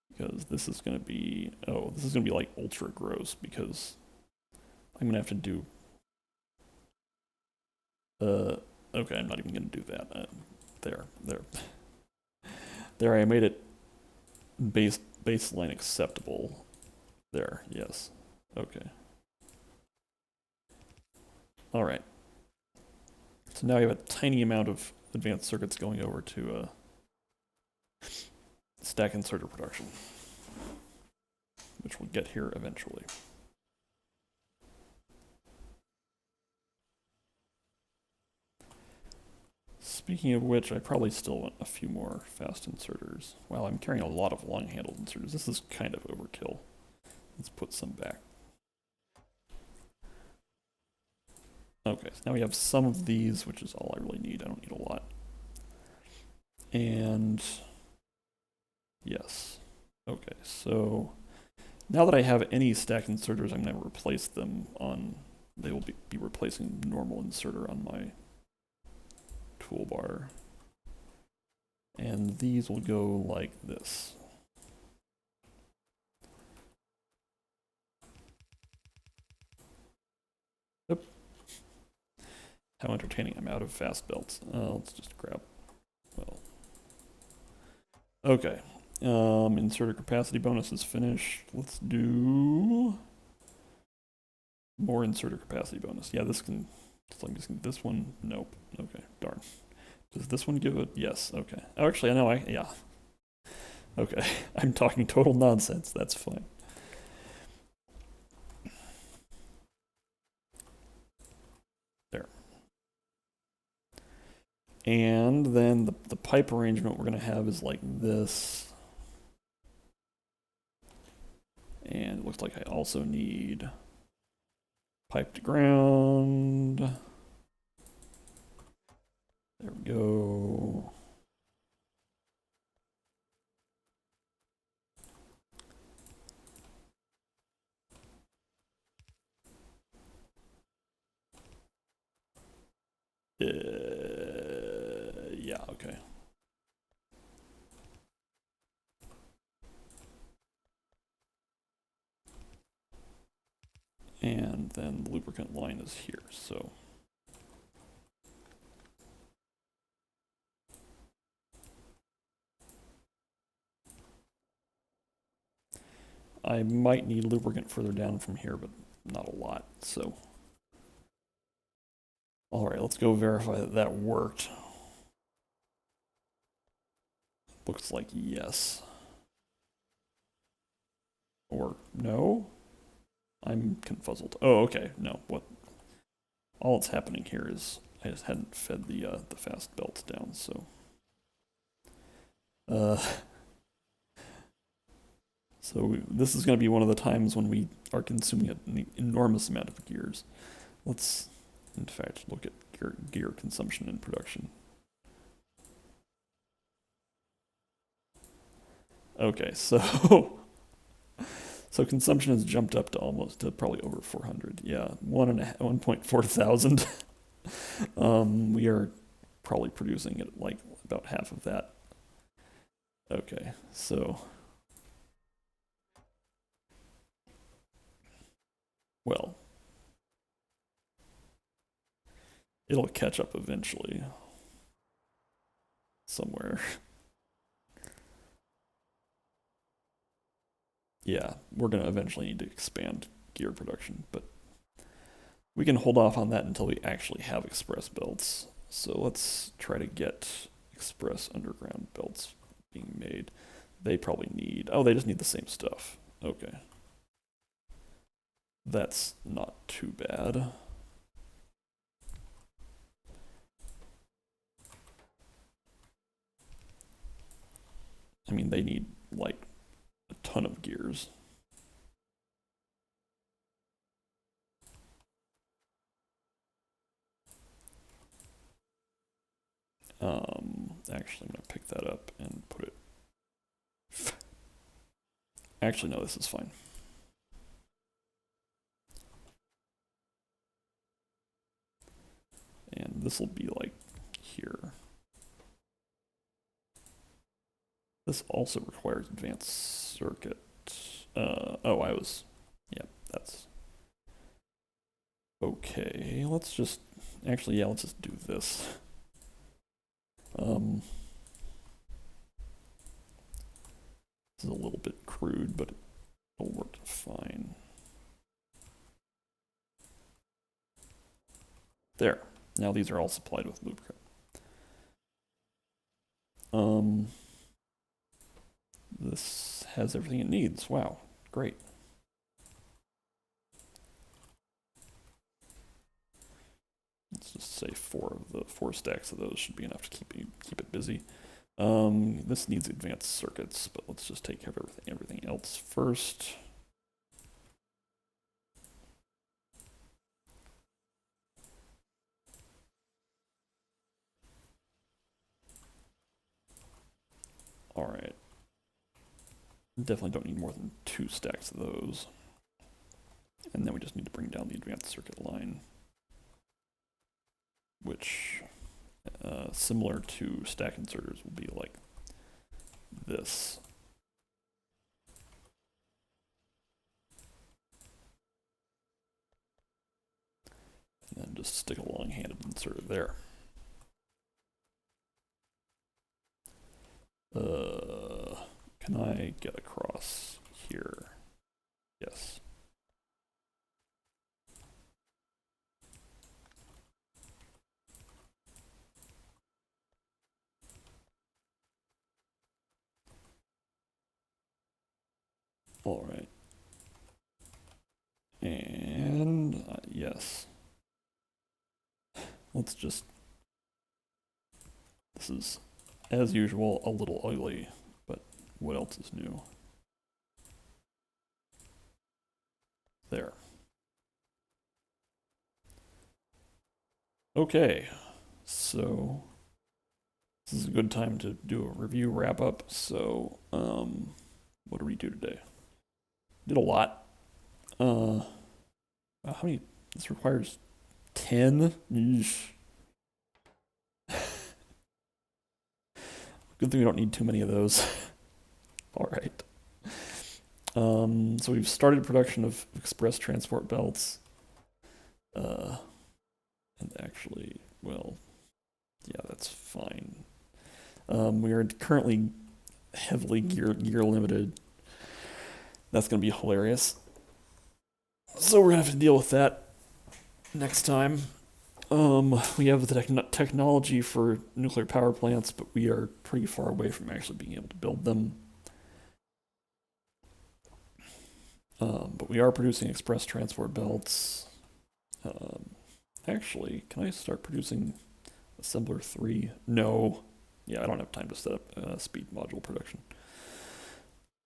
Because this is going to be, this is going to be like ultra gross because I'm going to have to do, okay, I'm not even going to do that. There, I made it baseline acceptable. There, yes. Okay. All right. So now we have a tiny amount of advanced circuits going over to stack inserter production, which we'll get here eventually. Speaking of which, I probably still want a few more fast inserters. Wow, I'm carrying a lot of long-handled inserters. This is kind of overkill. Let's put some back. Okay, so now we have some of these, which is all I really need. I don't need a lot. And yes. Okay, so now that I have any stack inserters, I'm going to replace them on, they will be replacing normal inserter on my toolbar. And these will go like this. Yep. How entertaining. I'm out of fast belts. Let's just grab, well. Okay. Inserter capacity bonus is finished. Let's do more inserter capacity bonus. Yeah, this can, so I'm guessing this one, nope. Okay, darn. Does this one give it? Yes, okay. Oh, actually, I know, yeah. Okay, I'm talking total nonsense, that's fine. There. And then the pipe arrangement we're gonna have is like this. And it looks like I also need pipe to ground. There we go. Yeah, okay. And then the lubricant line is here, so. I might need lubricant further down from here, but not a lot, so. All right, let's go verify that that worked. Looks like yes. Or no? I'm confuzzled. Oh, okay, no, what? All that's happening here is I just hadn't fed the fast belts down, so. So this is going to be one of the times when we are consuming an enormous amount of gears. Let's, in fact, look at gear consumption in production. Okay, so so consumption has jumped up to probably over 400. Yeah, 1.4 thousand. We are probably producing at like about half of that. Okay, so well, it'll catch up eventually somewhere. Yeah, we're gonna eventually need to expand gear production, but we can hold off on that until we actually have express belts. So let's try to get express underground belts being made. They probably need, oh, they just need the same stuff. Okay. That's not too bad. I mean, they need like a ton of gears. Actually, I'm gonna pick that up and put it. Actually, no, this is fine. And this will be like here. This also requires advanced circuit. Oh, yeah, that's okay. Let's just, actually, yeah, let's just do this. This is a little bit crude, but it'll work fine. There. Now these are all supplied with lubricant. This has everything it needs. Wow, great. Let's just say four stacks of those should be enough to keep it busy. This needs advanced circuits, but let's just take care of everything else first. All right. Definitely don't need more than 2 stacks of those. And then we just need to bring down the advanced circuit line, which, similar to stack inserters, will be like this. And then just stick a long-handed inserter there. Can I get across here? Yes. All right. And yes. Let's just, this is, as usual, a little ugly, but what else is new? There. Okay, so this is a good time to do a review wrap up. So, what did we do today? Did a lot. How many? This requires 10. Eesh. Good thing we don't need too many of those. All right. So we've started production of express transport belts. And actually, well, yeah, that's fine. We are currently heavily gear limited. That's going to be hilarious. So we're going to have to deal with that next time. We have the technology for nuclear power plants, but we are pretty far away from actually being able to build them. But we are producing express transport belts. Actually, can I start producing assembler 3? No. Yeah, I don't have time to set up speed module production.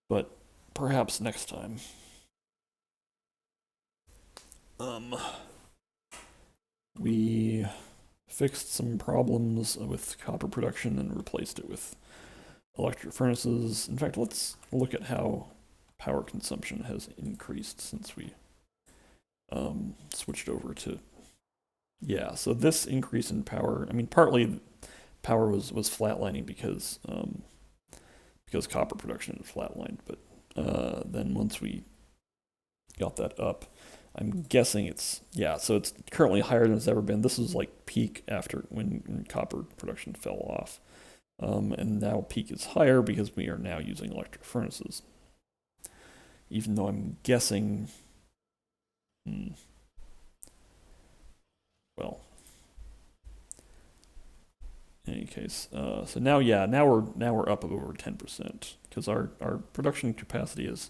But perhaps next time. We fixed some problems with copper production and replaced it with electric furnaces. In fact, let's look at how power consumption has increased since we switched over to, yeah, so this increase in power, I mean, partly power was flatlining because copper production had flatlined, but then once we got that up, I'm guessing it's, yeah, so it's currently higher than it's ever been. This is like peak after when copper production fell off. And now peak is higher because we are now using electric furnaces. Even though I'm guessing, well, in any case, so now, yeah, now we're up over 10% because our production capacity is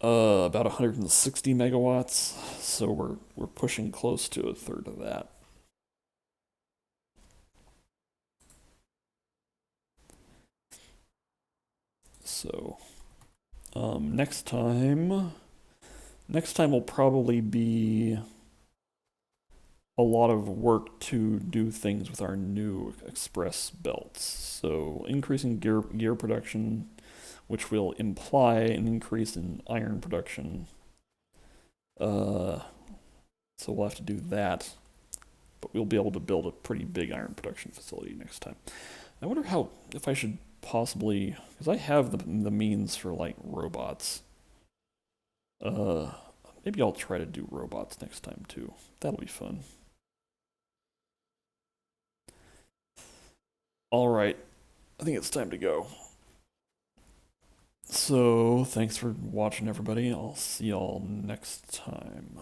about 160 megawatts, so we're pushing close to a third of that. So next time will probably be a lot of work to do things with our new express belts. So increasing gear production, which will imply an increase in iron production. So we'll have to do that, but we'll be able to build a pretty big iron production facility next time. I wonder if I should possibly, because I have the means for like robots. Maybe I'll try to do robots next time too. That'll be fun. All right, I think it's time to go. So, thanks for watching, everybody. I'll see y'all next time.